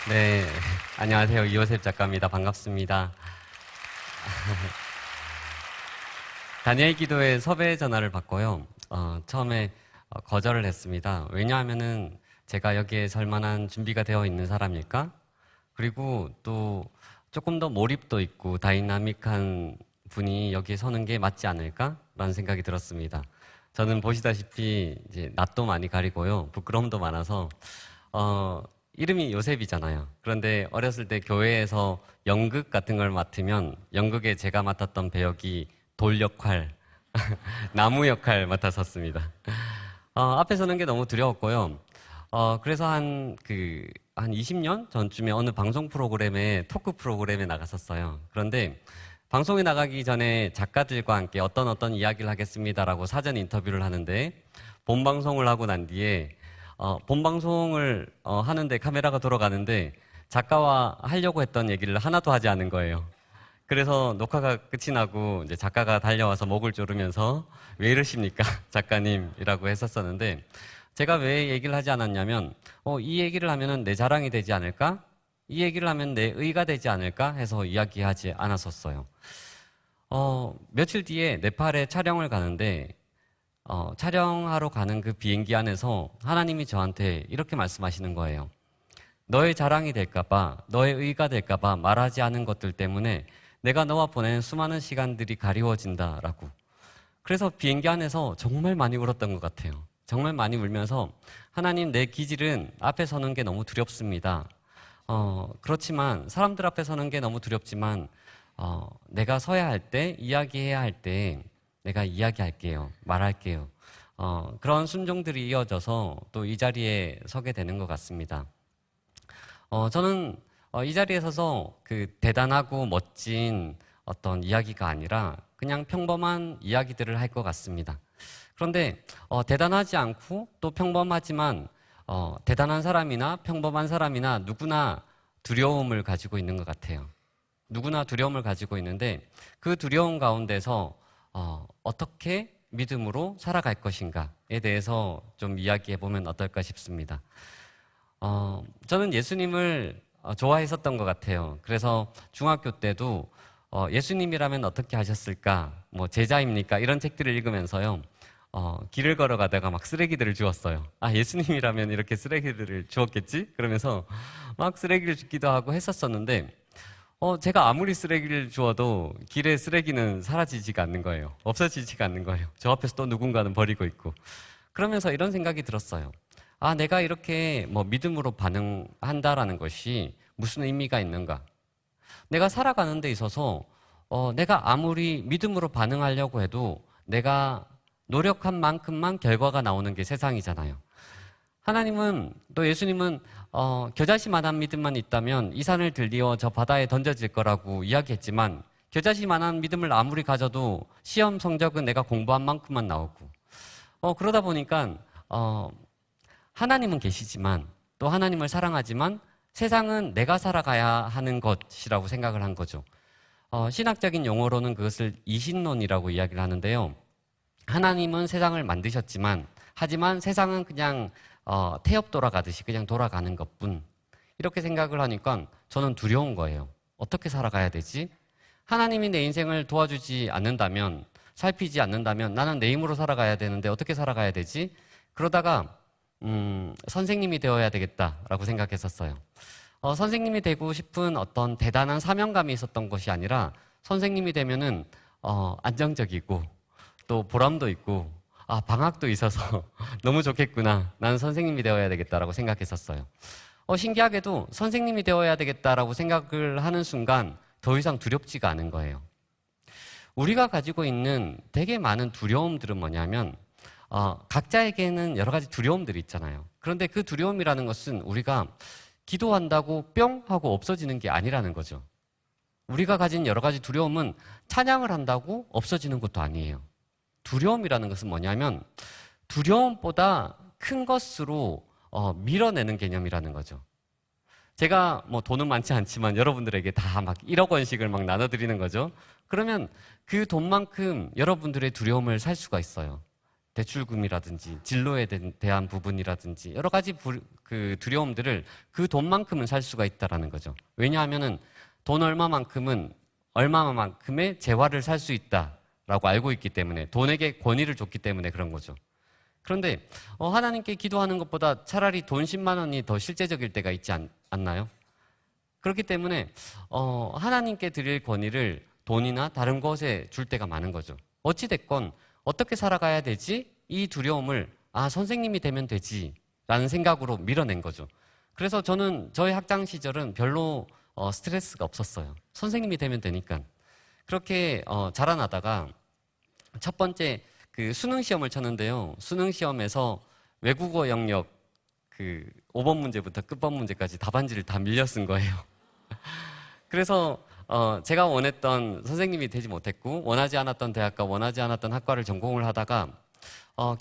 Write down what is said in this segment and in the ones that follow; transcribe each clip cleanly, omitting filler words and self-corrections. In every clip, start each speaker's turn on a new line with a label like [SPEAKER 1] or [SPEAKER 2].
[SPEAKER 1] 네, 안녕하세요. 이호셉 작가입니다. 반갑습니다. 다니엘 기도회 섭외 전화를 받고요. 처음에 거절을 했습니다. 왜냐하면은 제가 여기에 설 만한 준비가 되어 있는 사람일까? 그리고 또 조금 더 몰입도 있고 다이나믹한 분이 여기에 서는 게 맞지 않을까? 라는 생각이 들었습니다. 저는 보시다시피 이제 낯도 많이 가리고요. 부끄러움도 많아서 이름이 요셉이잖아요. 그런데 어렸을 때 교회에서 연극 같은 걸 맡으면 연극에 제가 맡았던 배역이 돌 역할, 나무 역할 맡았었습니다. 앞에 서는 게 너무 두려웠고요. 그래서 한 20년 전쯤에 어느 방송 프로그램에, 토크 프로그램에 나갔었어요. 그런데 방송에 나가기 전에 작가들과 함께 어떤 이야기를 하겠습니다라고 사전 인터뷰를 하는데 본 방송을 하고 난 뒤에 본 방송을 하는데 카메라가 돌아가는데 작가와 하려고 했던 얘기를 하나도 하지 않은 거예요. 그래서 녹화가 끝이 나고 이제 작가가 달려와서 목을 조르면서 왜 이러십니까? 작가님이라고 했었었는데 제가 왜 얘기를 하지 않았냐면 이 얘기를 하면은 내 자랑이 되지 않을까? 이 얘기를 하면 내 의가 되지 않을까? 해서 이야기하지 않았었어요. 며칠 뒤에 네팔에 촬영을 가는데 촬영하러 가는 그 비행기 안에서 하나님이 저한테 이렇게 말씀하시는 거예요. 너의 자랑이 될까봐, 너의 의가 될까봐 말하지 않은 것들 때문에 내가 너와 보낸 수많은 시간들이 가리워진다라고. 그래서 비행기 안에서 정말 많이 울었던 것 같아요. 정말 많이 울면서 하나님, 내 기질은 앞에 서는 게 너무 두렵습니다. 그렇지만 사람들 앞에 서는 게 너무 두렵지만 내가 서야 할 때, 이야기해야 할 때 내가 이야기할게요. 말할게요. 그런 순종들이 이어져서 또 이 자리에 서게 되는 것 같습니다. 저는 이 자리에 서서 그 대단하고 멋진 어떤 이야기가 아니라 그냥 평범한 이야기들을 할 것 같습니다. 그런데 대단하지 않고 또 평범하지만 대단한 사람이나 평범한 사람이나 누구나 두려움을 가지고 있는 것 같아요. 누구나 두려움을 가지고 있는데 그 두려움 가운데서 어떻게 믿음으로 살아갈 것인가에 대해서 좀 이야기해 보면 어떨까 싶습니다. 저는 예수님을 좋아했었던 것 같아요. 그래서 중학교 때도 예수님이라면 어떻게 하셨을까? 뭐 제자입니까? 이런 책들을 읽으면서요. 길을 걸어가다가 막 쓰레기들을 주웠어요. 예수님이라면 이렇게 쓰레기들을 주웠겠지? 그러면서 막 쓰레기를 줍기도 하고 했었었는데 제가 아무리 쓰레기를 주워도 길에 쓰레기는 사라지지가 않는 거예요. 없어지지가 않는 거예요. 저 앞에서 또 누군가는 버리고 있고. 그러면서 이런 생각이 들었어요. 내가 이렇게 믿음으로 반응한다라는 것이 무슨 의미가 있는가? 내가 살아가는 데 있어서 내가 아무리 믿음으로 반응하려고 해도 내가 노력한 만큼만 결과가 나오는 게 세상이잖아요. 하나님은 또 예수님은 겨자씨만한 믿음만 있다면 이 산을 들리어 저 바다에 던져질 거라고 이야기했지만 겨자씨만한 믿음을 아무리 가져도 시험 성적은 내가 공부한 만큼만 나오고 그러다 보니까 하나님은 계시지만 또 하나님을 사랑하지만 세상은 내가 살아가야 하는 것이라고 생각을 한 거죠. 신학적인 용어로는 그것을 이신론이라고 이야기를 하는데요. 하나님은 세상을 만드셨지만 하지만 세상은 그냥 태엽 돌아가듯이 그냥 돌아가는 것뿐. 이렇게 생각을 하니까 저는 두려운 거예요. 어떻게 살아가야 되지? 하나님이 내 인생을 도와주지 않는다면, 살피지 않는다면 나는 내 힘으로 살아가야 되는데 어떻게 살아가야 되지? 그러다가 선생님이 되어야 되겠다라고 생각했었어요. 선생님이 되고 싶은 어떤 대단한 사명감이 있었던 것이 아니라 선생님이 되면은 안정적이고 또 보람도 있고 방학도 있어서 너무 좋겠구나. 나는 선생님이 되어야 되겠다라고 생각했었어요. 신기하게도 선생님이 되어야 되겠다라고 생각을 하는 순간 더 이상 두렵지가 않은 거예요. 우리가 가지고 있는 되게 많은 두려움들은 뭐냐면 각자에게는 여러 가지 두려움들이 있잖아요. 그런데 그 두려움이라는 것은 우리가 기도한다고 뿅 하고 없어지는 게 아니라는 거죠. 우리가 가진 여러 가지 두려움은 찬양을 한다고 없어지는 것도 아니에요. 두려움이라는 것은 뭐냐면 두려움보다 큰 것으로 밀어내는 개념이라는 거죠. 제가 돈은 많지 않지만 여러분들에게 다 막 1억 원씩을 막 나눠드리는 거죠. 그러면 그 돈만큼 여러분들의 두려움을 살 수가 있어요. 대출금이라든지 진로에 대한 부분이라든지 여러 가지 그 두려움들을 그 돈만큼은 살 수가 있다라는 거죠. 왜냐하면은 돈 얼마만큼의 재화를 살 수 있다라고 알고 있기 때문에, 돈에게 권위를 줬기 때문에 그런 거죠. 그런데 하나님께 기도하는 것보다 차라리 돈 10만 원이 더 실제적일 때가 있지 않나요? 그렇기 때문에 하나님께 드릴 권위를 돈이나 다른 것에 줄 때가 많은 거죠. 어찌됐건 어떻게 살아가야 되지? 이 두려움을 선생님이 되면 되지 라는 생각으로 밀어낸 거죠. 그래서 저는 저희 학창 시절은 별로 스트레스가 없었어요. 선생님이 되면 되니까. 그렇게 자라나다가 첫 번째 그 수능 시험을 쳤는데요. 수능 시험에서 외국어 영역 그 5번 문제부터 끝번 문제까지 답안지를 다 밀려 쓴 거예요. 그래서 제가 원했던 선생님이 되지 못했고, 원하지 않았던 대학과 원하지 않았던 학과를 전공을 하다가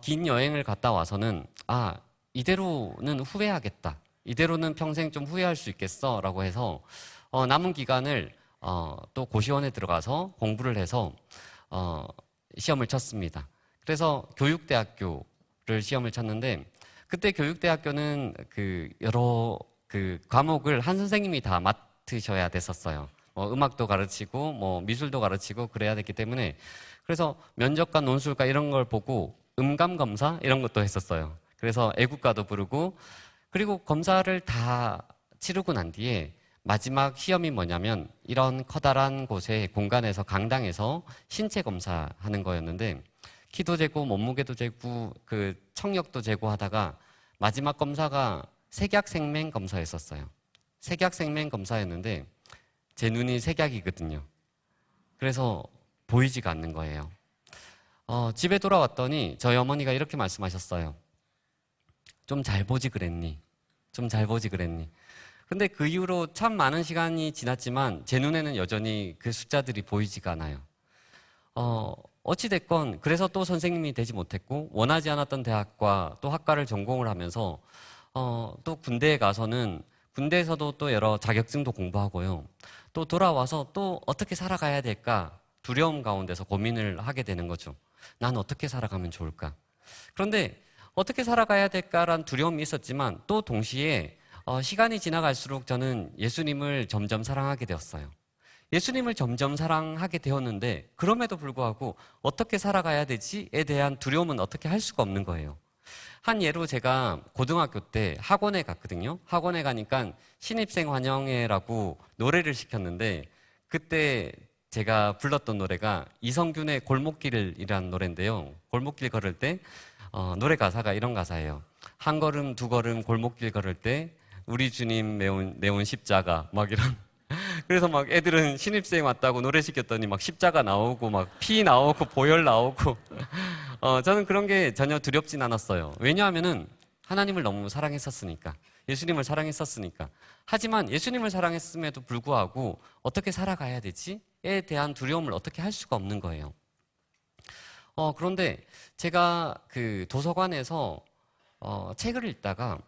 [SPEAKER 1] 긴 여행을 갔다 와서는 이대로는 후회하겠다. 이대로는 평생 좀 후회할 수 있겠어 라고 해서 남은 기간을 또 고시원에 들어가서 공부를 해서 시험을 쳤습니다. 그래서 교육대학교를 시험을 쳤는데, 그때 교육대학교는 그 여러 그 과목을 한 선생님이 다 맡으셔야 됐었어요. 음악도 가르치고 미술도 가르치고 그래야 됐기 때문에, 그래서 면접과 논술과 이런 걸 보고 음감 검사 이런 것도 했었어요. 그래서 애국가도 부르고, 그리고 검사를 다 치르고 난 뒤에 마지막 시험이 뭐냐면 이런 커다란 곳에 공간에서 강당에서 신체 검사하는 거였는데, 키도 재고 몸무게도 재고 그 청력도 재고 하다가 마지막 검사가 색약생명 검사였었어요. 색약생명 검사였는데 제 눈이 색약이거든요. 그래서 보이지가 않는 거예요. 집에 돌아왔더니 저희 어머니가 이렇게 말씀하셨어요. 좀 잘 보지 그랬니? 좀 잘 보지 그랬니? 근데 그 이후로 참 많은 시간이 지났지만 제 눈에는 여전히 그 숫자들이 보이지가 않아요. 어찌됐건 그래서 또 선생님이 되지 못했고, 원하지 않았던 대학과 또 학과를 전공을 하면서 또 군대에 가서는 군대에서도 또 여러 자격증도 공부하고요. 또 돌아와서 또 어떻게 살아가야 될까 두려움 가운데서 고민을 하게 되는 거죠. 난 어떻게 살아가면 좋을까? 그런데 어떻게 살아가야 될까라는 두려움이 있었지만 또 동시에 시간이 지나갈수록 저는 예수님을 점점 사랑하게 되었어요. 예수님을 점점 사랑하게 되었는데 그럼에도 불구하고 어떻게 살아가야 되지에 대한 두려움은 어떻게 할 수가 없는 거예요. 한 예로 제가 고등학교 때 학원에 갔거든요. 학원에 가니까 신입생 환영회라고 노래를 시켰는데, 그때 제가 불렀던 노래가 이성균의 골목길이라는 노래인데요. 골목길 걸을 때 노래 가사가 이런 가사예요. 한 걸음 두 걸음 골목길 걸을 때 우리 주님 내온 십자가 막 이런. 그래서 막 애들은 신입생 왔다고 노래 시켰더니 막 십자가 나오고 막 피 나오고 보혈 나오고 저는 그런 게 전혀 두렵진 않았어요. 왜냐하면은 하나님을 너무 사랑했었으니까, 예수님을 사랑했었으니까. 하지만 예수님을 사랑했음에도 불구하고 어떻게 살아가야 되지에 대한 두려움을 어떻게 할 수가 없는 거예요. 그런데 제가 그 도서관에서 책을 읽다가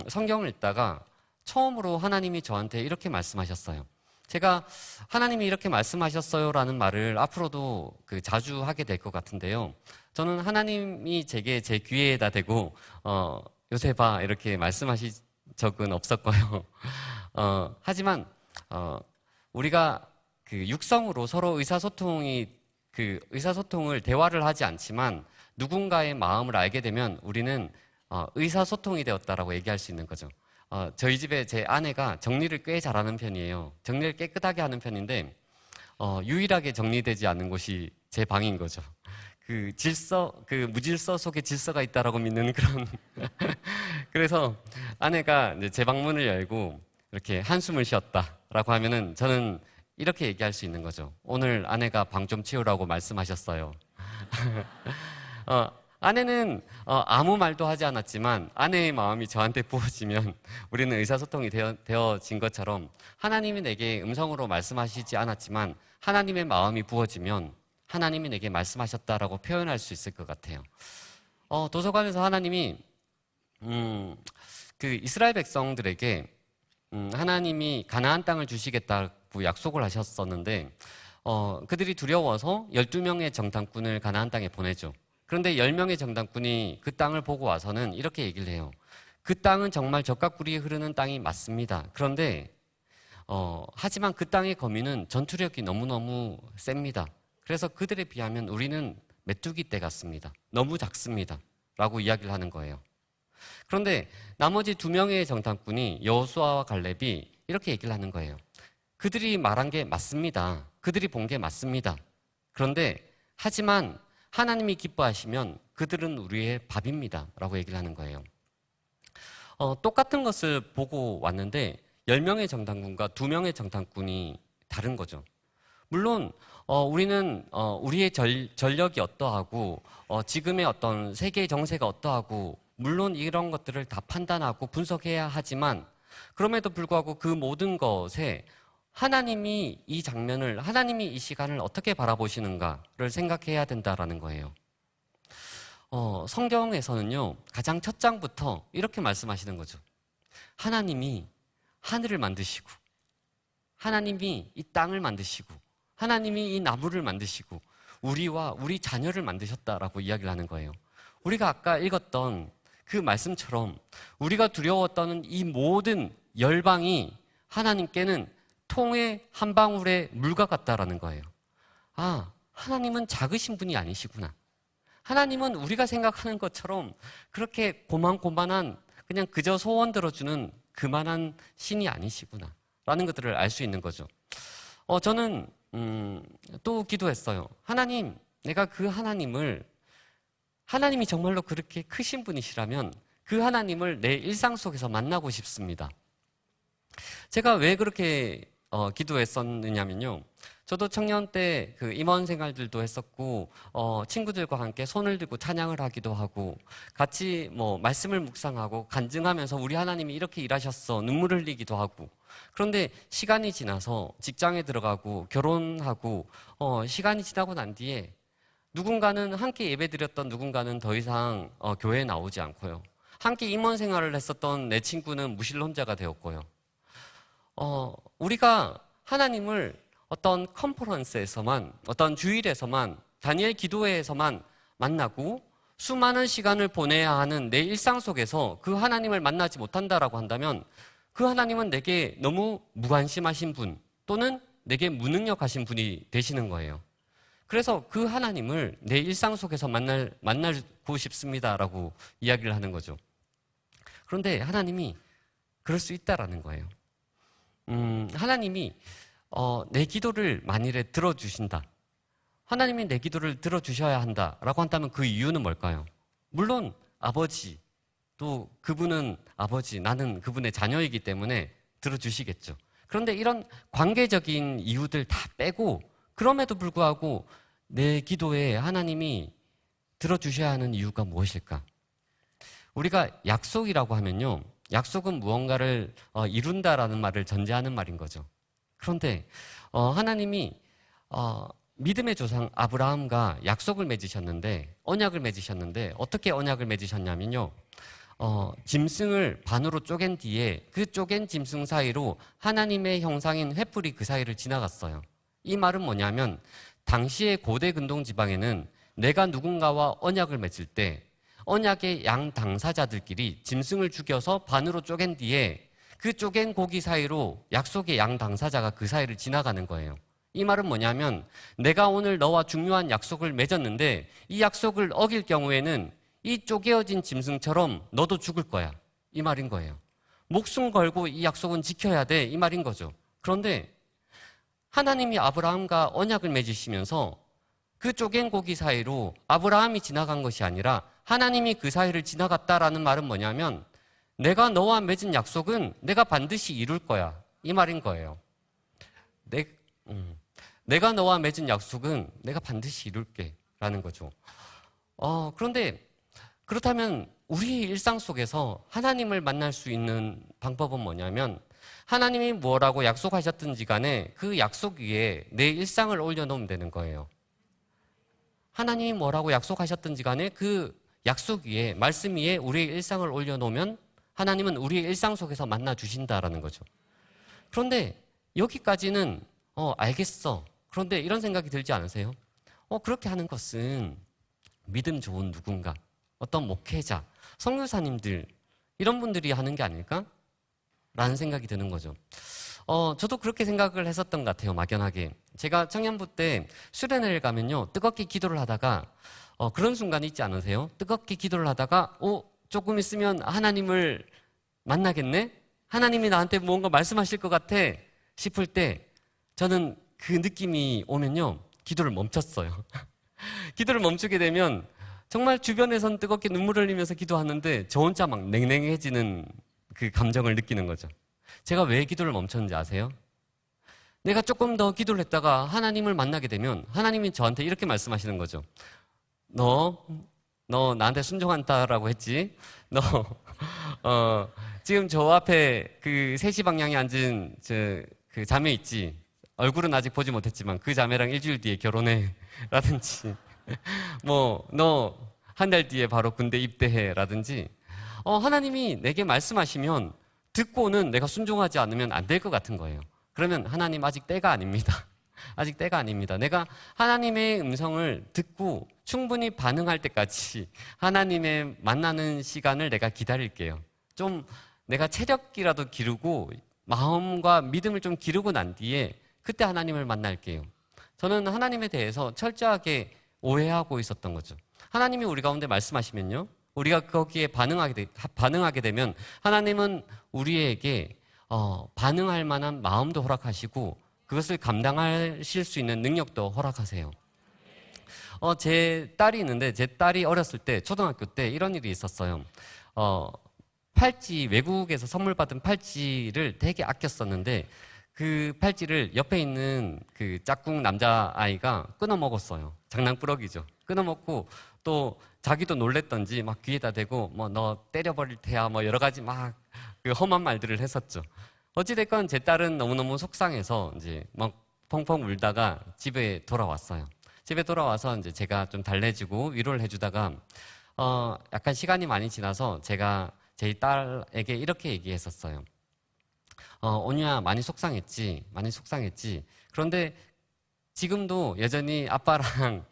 [SPEAKER 1] 성경을 읽다가 처음으로 하나님이 저한테 이렇게 말씀하셨어요. 제가 하나님이 이렇게 말씀하셨어요라는 말을 앞으로도 자주 하게 될 것 같은데요. 저는 하나님이 제게 제 귀에다 대고 요새 봐 이렇게 말씀하신 적은 없었고요. 하지만 우리가 그 육성으로 서로 의사소통을 대화를 하지 않지만 누군가의 마음을 알게 되면 우리는 의사소통이 되었다라고 얘기할 수 있는 거죠. 저희 집에 제 아내가 정리를 꽤 잘하는 편이에요. 정리를 깨끗하게 하는 편인데 유일하게 정리되지 않는 곳이 제 방인 거죠. 그 무질서 속에 질서가 있다라고 믿는 그런. 그래서 아내가 이제 제 방문을 열고 이렇게 한숨을 쉬었다라고 하면은 저는 이렇게 얘기할 수 있는 거죠. 오늘 아내가 방 좀 치우라고 말씀하셨어요. 아내는 아무 말도 하지 않았지만 아내의 마음이 저한테 부어지면 우리는 의사소통이 되어진 것처럼 하나님이 내게 음성으로 말씀하시지 않았지만 하나님의 마음이 부어지면 하나님이 내게 말씀하셨다라고 표현할 수 있을 것 같아요. 도서관에서 하나님이 그 이스라엘 백성들에게 하나님이 가나안 땅을 주시겠다고 약속을 하셨었는데 그들이 두려워서 12명의 정탐꾼을 가나안 땅에 보내죠. 그런데 10명의 정탐꾼이 그 땅을 보고 와서는 이렇게 얘기를 해요. 그 땅은 정말 젖과 꿀이 흐르는 땅이 맞습니다. 그런데 하지만 그 땅의 거민은 전투력이 너무너무 셉니다. 그래서 그들에 비하면 우리는 메뚜기 떼 같습니다. 너무 작습니다. 라고 이야기를 하는 거예요. 그런데 나머지 2명의 정탐꾼이 여호수아와 갈렙이 이렇게 얘기를 하는 거예요. 그들이 말한 게 맞습니다. 그들이 본 게 맞습니다. 그런데 하지만 하나님이 기뻐하시면 그들은 우리의 밥입니다. 라고 얘기를 하는 거예요. 똑같은 것을 보고 왔는데 10명의 정탐꾼과 2명의 정탐꾼이 다른 거죠. 물론 우리는 우리의 전력이 어떠하고 지금의 어떤 세계의 정세가 어떠하고 물론 이런 것들을 다 판단하고 분석해야 하지만 그럼에도 불구하고 그 모든 것에 하나님이 이 장면을 하나님이 이 시간을 어떻게 바라보시는가를 생각해야 된다라는 거예요. 성경에서는요 가장 첫 장부터 이렇게 말씀하시는 거죠. 하나님이 하늘을 만드시고 하나님이 이 땅을 만드시고 하나님이 이 나무를 만드시고 우리와 우리 자녀를 만드셨다라고 이야기를 하는 거예요. 우리가 아까 읽었던 그 말씀처럼 우리가 두려웠던 이 모든 열방이 하나님께는 통의 한 방울의 물과 같다라는 거예요. 아, 하나님은 작으신 분이 아니시구나. 하나님은 우리가 생각하는 것처럼 그렇게 고만고만한 그냥 그저 소원 들어주는 그만한 신이 아니시구나 라는 것들을 알 수 있는 거죠. 저는 또 기도했어요. 하나님, 내가 그 하나님이 정말로 그렇게 크신 분이시라면 그 하나님을 내 일상 속에서 만나고 싶습니다. 제가 왜 그렇게 기도했었느냐면요. 저도 청년 때 그 임원 생활들도 했었고 친구들과 함께 손을 들고 찬양을 하기도 하고 같이 말씀을 묵상하고 간증하면서 우리 하나님이 이렇게 일하셨어 눈물을 흘리기도 하고 그런데 시간이 지나서 직장에 들어가고 결혼하고 시간이 지나고 난 뒤에 누군가는 함께 예배드렸던 누군가는 더 이상 교회에 나오지 않고요. 함께 임원 생활을 했었던 내 친구는 무신론자가 되었고요. 우리가 하나님을 어떤 컨퍼런스에서만, 어떤 주일에서만, 다니엘 기도회에서만 만나고 수많은 시간을 보내야 하는 내 일상 속에서 그 하나님을 만나지 못한다라고 한다면 그 하나님은 내게 너무 무관심하신 분 또는 내게 무능력하신 분이 되시는 거예요. 그래서 그 하나님을 내 일상 속에서 만나고 싶습니다라고 이야기를 하는 거죠. 그런데 하나님이 그럴 수 있다라는 거예요. 하나님이 내 기도를 만일에 들어주신다. 하나님이 내 기도를 들어주셔야 한다라고 한다면 그 이유는 뭘까요? 물론 아버지, 또 그분은 아버지, 나는 그분의 자녀이기 때문에 들어주시겠죠. 그런데 이런 관계적인 이유들 다 빼고 그럼에도 불구하고 내 기도에 하나님이 들어주셔야 하는 이유가 무엇일까? 우리가 약속이라고 하면요. 약속은 무언가를 이룬다라는 말을 전제하는 말인 거죠. 그런데 하나님이 믿음의 조상 아브라함과 약속을 맺으셨는데 언약을 맺으셨는데 어떻게 언약을 맺으셨냐면요. 짐승을 반으로 쪼갠 뒤에 그 쪼갠 짐승 사이로 하나님의 형상인 횃불이 그 사이를 지나갔어요. 이 말은 뭐냐면 당시의 고대 근동 지방에는 내가 누군가와 언약을 맺을 때 언약의 양 당사자들끼리 짐승을 죽여서 반으로 쪼갠 뒤에 그 쪼갠 고기 사이로 약속의 양 당사자가 그 사이를 지나가는 거예요. 이 말은 뭐냐면 내가 오늘 너와 중요한 약속을 맺었는데 이 약속을 어길 경우에는 이 쪼개어진 짐승처럼 너도 죽을 거야. 이 말인 거예요. 목숨 걸고 이 약속은 지켜야 돼. 이 말인 거죠. 그런데 하나님이 아브라함과 언약을 맺으시면서 그 쪼갠 고기 사이로 아브라함이 지나간 것이 아니라 하나님이 그 사이를 지나갔다라는 말은 뭐냐면 내가 너와 맺은 약속은 내가 반드시 이룰 거야. 이 말인 거예요. 내가 너와 맺은 약속은 내가 반드시 이룰게 라는 거죠. 그런데 그렇다면 우리 일상 속에서 하나님을 만날 수 있는 방법은 뭐냐면 하나님이 뭐라고 약속하셨든지 간에 그 약속 위에 내 일상을 올려놓으면 되는 거예요. 하나님이 뭐라고 약속하셨든지 간에 그 약속 위에 말씀 위에 우리의 일상을 올려놓으면 하나님은 우리의 일상 속에서 만나 주신다라는 거죠. 그런데 여기까지는 알겠어. 그런데 이런 생각이 들지 않으세요? 그렇게 하는 것은 믿음 좋은 누군가, 어떤 목회자, 선교사님들 이런 분들이 하는 게 아닐까? 라는 생각이 드는 거죠. 저도 그렇게 생각을 했었던 것 같아요. 막연하게. 제가 청년부 때 수련회를 가면요, 뜨겁게 기도를 하다가 그런 순간이 있지 않으세요? 뜨겁게 기도를 하다가 조금 있으면 하나님을 만나겠네? 하나님이 나한테 뭔가 말씀하실 것 같아 싶을 때 저는 그 느낌이 오면요, 기도를 멈췄어요. 기도를 멈추게 되면 정말 주변에선 뜨겁게 눈물을 흘리면서 기도하는데 저 혼자 막 냉랭해지는 그 감정을 느끼는 거죠. 제가 왜 기도를 멈췄는지 아세요? 내가 조금 더 기도를 했다가 하나님을 만나게 되면 하나님이 저한테 이렇게 말씀하시는 거죠. 너 나한테 순종한다라고 했지? 너, 지금 저 앞에 그 3시 방향에 앉은 그 자매 있지? 얼굴은 아직 보지 못했지만 그 자매랑 일주일 뒤에 결혼해. 라든지, 너 한 달 뒤에 바로 군대 입대해. 라든지, 하나님이 내게 말씀하시면 듣고는 내가 순종하지 않으면 안 될 것 같은 거예요. 그러면 하나님 아직 때가 아닙니다. 아직 때가 아닙니다. 내가 하나님의 음성을 듣고 충분히 반응할 때까지 하나님의 만나는 시간을 내가 기다릴게요. 좀 내가 체력이라도 기르고 마음과 믿음을 좀 기르고 난 뒤에 그때 하나님을 만날게요. 저는 하나님에 대해서 철저하게 오해하고 있었던 거죠. 하나님이 우리 가운데 말씀하시면요, 우리가 거기에 반응하게 되면 하나님은 우리에게 반응할 만한 마음도 허락하시고 그것을 감당하실 수 있는 능력도 허락하세요. 제 딸이 있는데 제 딸이 어렸을 때 초등학교 때 이런 일이 있었어요. 팔찌, 외국에서 선물 받은 팔찌를 되게 아꼈었는데 그 팔찌를 옆에 있는 그 짝꿍 남자아이가 끊어 먹었어요. 장난꾸러기죠. 끊어 먹고 또 자기도 놀랬던지 막 귀에다 대고 너 때려버릴 테야 여러 가지 막 그 험한 말들을 했었죠. 어찌됐건 제 딸은 너무너무 속상해서 이제 막 펑펑 울다가 집에 돌아왔어요. 집에 돌아와서 이제 제가 좀 달래주고 위로를 해주다가 약간 시간이 많이 지나서 제가 제 딸에게 이렇게 얘기했었어요. 온유야, 많이 속상했지. 많이 속상했지. 그런데 지금도 여전히 아빠랑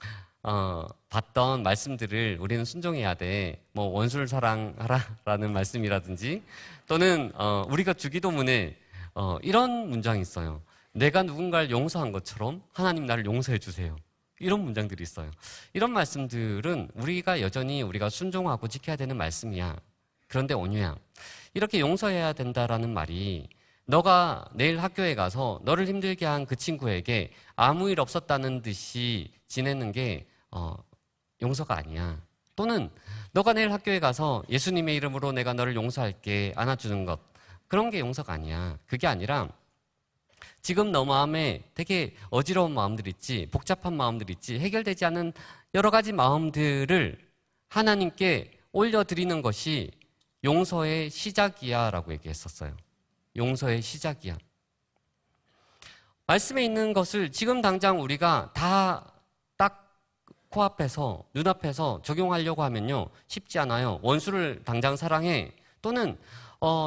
[SPEAKER 1] 봤던 말씀들을 우리는 순종해야 돼. 원수를 사랑하라라는 말씀이라든지 또는 우리가 주기도문에 이런 문장이 있어요. 내가 누군가를 용서한 것처럼 하나님 나를 용서해 주세요. 이런 문장들이 있어요. 이런 말씀들은 우리가 순종하고 지켜야 되는 말씀이야. 그런데 온유야, 이렇게 용서해야 된다라는 말이 너가 내일 학교에 가서 너를 힘들게 한 그 친구에게 아무 일 없었다는 듯이 지내는 게 용서가 아니야. 또는 너가 내일 학교에 가서 예수님의 이름으로 내가 너를 용서할게 안아주는 것, 그런 게 용서가 아니야. 그게 아니라 지금 너 마음에 되게 어지러운 마음들 있지, 복잡한 마음들 있지, 해결되지 않은 여러 가지 마음들을 하나님께 올려드리는 것이 용서의 시작이야 라고 얘기했었어요. 용서의 시작이야. 말씀에 있는 것을 지금 당장 우리가 다 딱 코앞에서, 눈앞에서 적용하려고 하면요, 쉽지 않아요. 원수를 당장 사랑해. 또는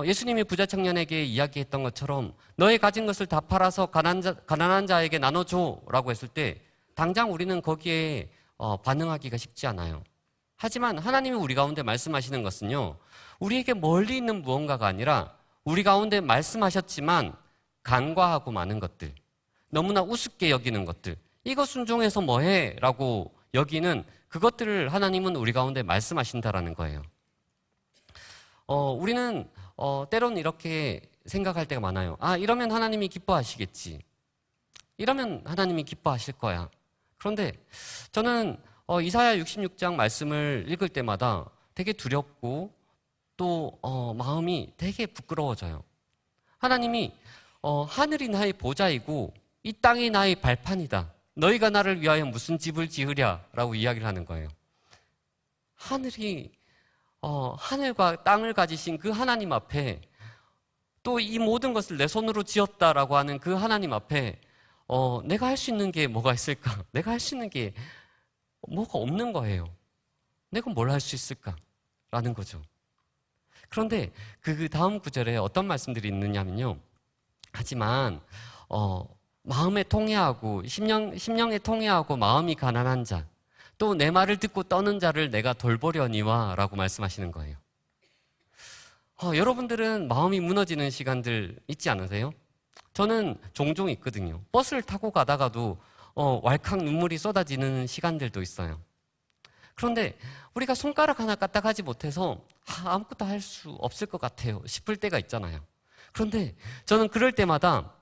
[SPEAKER 1] 예수님이 부자 청년에게 이야기했던 것처럼 너의 가진 것을 다 팔아서 가난한 자에게 나눠줘 라고 했을 때 당장 우리는 거기에 반응하기가 쉽지 않아요. 하지만 하나님이 우리 가운데 말씀하시는 것은요, 우리에게 멀리 있는 무언가가 아니라 우리 가운데 말씀하셨지만 간과하고 많은 것들, 너무나 우습게 여기는 것들, 이거 순종해서 뭐해? 라고 여기는 그것들을 하나님은 우리 가운데 말씀하신다라는 거예요. 우리는 때로는 이렇게 생각할 때가 많아요. 이러면 하나님이 기뻐하시겠지. 이러면 하나님이 기뻐하실 거야. 그런데 저는 이사야 66장 말씀을 읽을 때마다 되게 두렵고 또 마음이 되게 부끄러워져요. 하나님이 하늘이 나의 보좌이고 이 땅이 나의 발판이다. 너희가 나를 위하여 무슨 집을 지으랴 라고 이야기를 하는 거예요. 하늘과 땅을 가지신 그 하나님 앞에, 또 이 모든 것을 내 손으로 지었다라고 하는 그 하나님 앞에 내가 할 수 있는 게 뭐가 있을까? 내가 할 수 있는 게 뭐가 없는 거예요. 내가 뭘 할 수 있을까? 라는 거죠. 그런데 그 다음 구절에 어떤 말씀들이 있느냐면요, 하지만 마음에 통회하고 심령에 통회하고 마음이 가난한 자, 또 내 말을 듣고 떠는 자를 내가 돌보려니와 라고 말씀하시는 거예요. 여러분들은 마음이 무너지는 시간들 있지 않으세요? 저는 종종 있거든요. 버스를 타고 가다가도 왈칵 눈물이 쏟아지는 시간들도 있어요. 그런데 우리가 손가락 하나 까딱하지 못해서 아무것도 할 수 없을 것 같아요 싶을 때가 있잖아요. 그런데 저는 그럴 때마다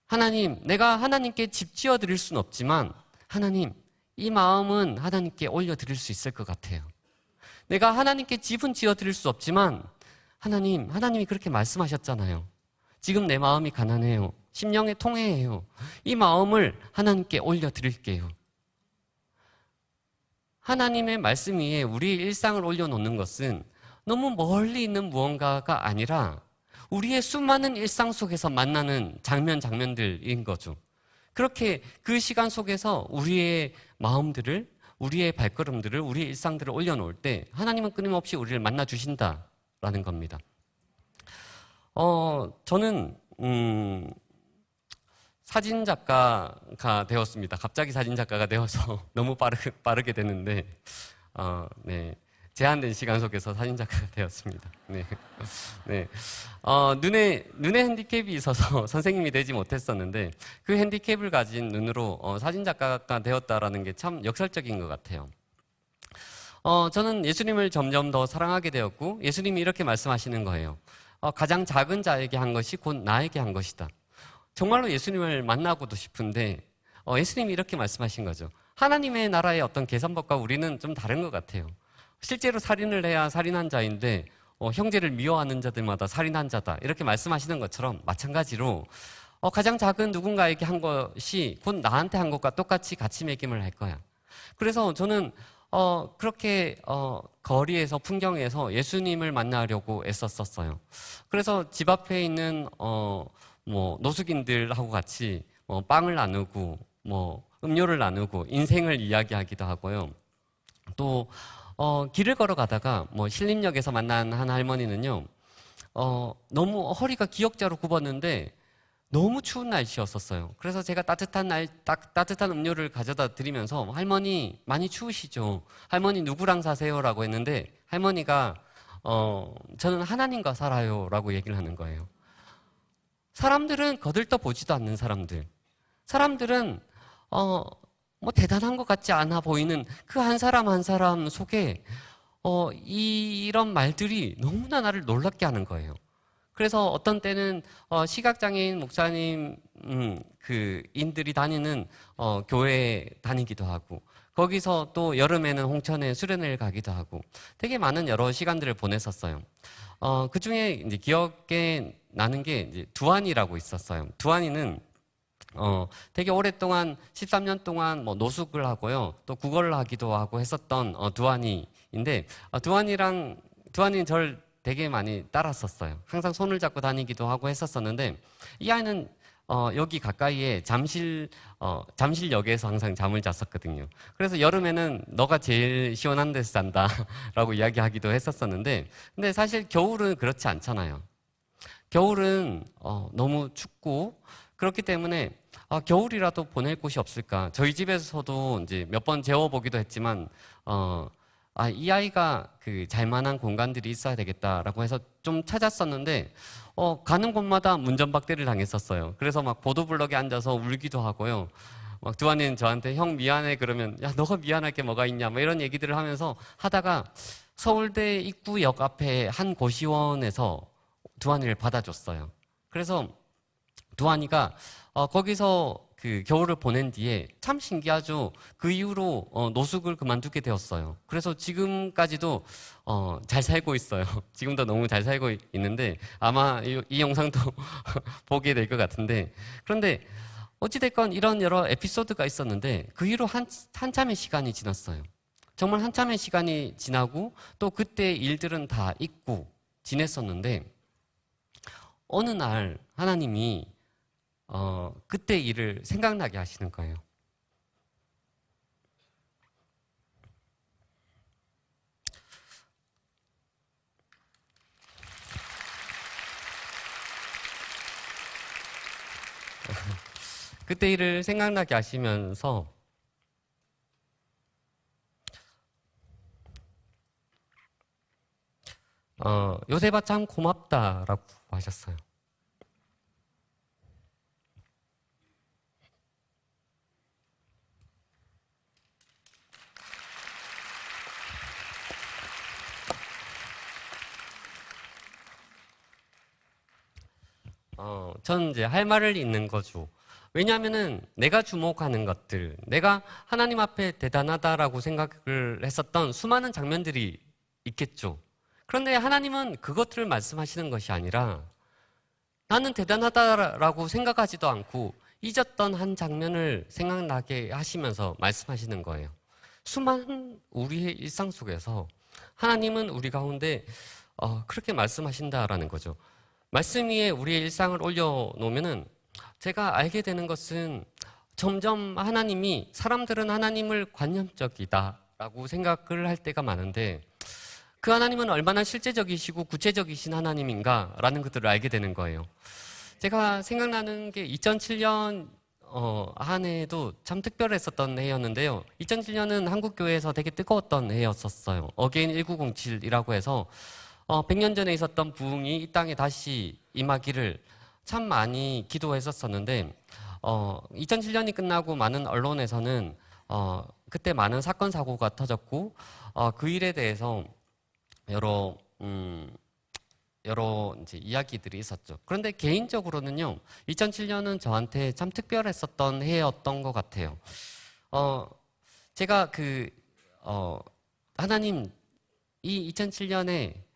[SPEAKER 1] 하나님, 내가 하나님께 집 지어 드릴 수는 없지만 하나님, 이 마음은 하나님께 올려 드릴 수 있을 것 같아요. 내가 하나님께 집은 지어 드릴 수 없지만 하나님이 그렇게 말씀하셨잖아요. 지금 내 마음이 가난해요. 심령에 통해해요. 이 마음을 하나님께 올려 드릴게요. 하나님의 말씀 위에 우리의 일상을 올려놓는 것은 너무 멀리 있는 무언가가 아니라 우리의 수많은 일상 속에서 만나는 장면들인 거죠. 그렇게 그 시간 속에서 우리의 마음들을, 우리의 발걸음들을, 우리의 일상들을 올려놓을 때 하나님은 끊임없이 우리를 만나주신다라는 겁니다. 저는 사진작가가 되었습니다. 갑자기 사진작가가 되어서 너무 빠르게 됐는데 네. 제한된 시간 속에서 사진작가가 되었습니다. 네. 네. 눈에 핸디캡이 있어서 선생님이 되지 못했었는데 그 핸디캡을 가진 눈으로 사진작가가 되었다라는 게 참 역설적인 것 같아요. 저는 예수님을 점점 더 사랑하게 되었고 예수님이 이렇게 말씀하시는 거예요. 가장 작은 자에게 한 것이 곧 나에게 한 것이다. 정말로 예수님을 만나고도 싶은데 예수님이 이렇게 말씀하신 거죠. 하나님의 나라의 어떤 계산법과 우리는 좀 다른 것 같아요. 실제로 살인을 해야 살인한 자인데 형제를 미워하는 자들마다 살인한 자다 이렇게 말씀하시는 것처럼 마찬가지로 가장 작은 누군가에게 한 것이 곧 나한테 한 것과 똑같이 가치 매김을 할 거야. 그래서 저는 그렇게 거리에서 풍경에서 예수님을 만나려고 애썼었어요. 그래서 집 앞에 있는 노숙인들하고 같이 빵을 나누고 음료를 나누고 인생을 이야기하기도 하고요. 또 길을 걸어가다가 신림역에서 만난 한 할머니는요, 너무 허리가 기역자로 굽었는데 너무 추운 날씨였었어요. 그래서 제가 따뜻한 음료를 가져다 드리면서 할머니 많이 추우시죠? 할머니 누구랑 사세요?라고 했는데 할머니가 저는 하나님과 살아요라고 얘기를 하는 거예요. 사람들은 거들떠 보지도 않는 사람들은 대단한 것 같지 않아 보이는 그 한 사람 한 사람 속에 이런 말들이 너무나 나를 놀랍게 하는 거예요. 그래서 어떤 때는 시각장애인 목사님 인들이 다니는 교회에 다니기도 하고 거기서 또 여름에는 홍천에 수련회를 가기도 하고 되게 많은 여러 시간들을 보냈었어요. 그 중에 이제 기억에 나는 게 이제 두한이라고 있었어요. 두한이는 되게 오랫동안 13년 동안 노숙을 하고요. 또 국어를 하기도 하고 했었던 두한이인데 두한이는 저를 되게 많이 따랐었어요. 항상 손을 잡고 다니기도 하고 했었었는데 이 아이는 여기 가까이에 잠실역에서 항상 잠을 잤었거든요. 그래서 여름에는 너가 제일 시원한 데서 잔다라고 이야기하기도 했었었는데 근데 사실 겨울은 그렇지 않잖아요. 겨울은 너무 춥고 그렇기 때문에 겨울이라도 보낼 곳이 없을까. 저희 집에서도 이제 몇 번 재워보기도 했지만 이 아이가 그 잘만한 공간들이 있어야 되겠다라고 해서 좀 찾았었는데 가는 곳마다 문전박대를 당했었어요. 그래서 막 보도블럭에 앉아서 울기도 하고요. 막 두한이는 저한테 형 미안해 그러면 야 너가 미안할 게 뭐가 있냐 뭐 이런 얘기들을 하면서 하다가 서울대 입구역 앞에 한 고시원에서 두한이를 받아줬어요. 그래서 두한이가 거기서 그 겨울을 보낸 뒤에 참 신기하죠. 그 이후로 노숙을 그만두게 되었어요. 그래서 지금까지도 잘 살고 있어요. 지금도 너무 잘 살고 있는데 아마 이 영상도 보게 될 것 같은데 그런데 어찌됐건 이런 여러 에피소드가 있었는데 그 이후로 한참의 시간이 지났어요. 정말 한참의 시간이 지나고 또 그때 일들은 다 잊고 지냈었는데 어느 날 하나님이 그때 일을 생각나게 하시는 거예요. 그때 일을 생각나게 하시면서 요셉아 참 고맙다라고 하셨어요. 저는 이제 할 말을 잇는 거죠. 왜냐하면은 내가 주목하는 것들, 내가 하나님 앞에 대단하다라고 생각을 했었던 수많은 장면들이 있겠죠. 그런데 하나님은 그것들을 말씀하시는 것이 아니라 나는 대단하다라고 생각하지도 않고 잊었던 한 장면을 생각나게 하시면서 말씀하시는 거예요. 수많은 우리의 일상 속에서 하나님은 우리 가운데 그렇게 말씀하신다라는 거죠. 말씀 위에 우리의 일상을 올려놓으면은 제가 알게 되는 것은 점점 하나님이 사람들은 하나님을 관념적이다라고 생각을 할 때가 많은데 그 하나님은 얼마나 실제적이시고 구체적이신 하나님인가라는 것들을 알게 되는 거예요. 제가 생각나는 게 2007년 한 해에도 참 특별했었던 해였는데요. 2007년은 한국교회에서 되게 뜨거웠던 해였었어요. 어게인 1907이라고 해서 100년 전에 있었던 부흥이 이 땅에 다시 임하기를 참 많이 기도했었었는데 2007년이 끝나고 많은 언론에서는 그때 많은 사건 사고가 터졌고 그 일에 대해서 여러 이제 이야기들이 있었죠. 그런데 개인적으로는요, 2007년은 저한테 참 특별했었던 해였던 것 같아요. 제가 하나님 이 2007년에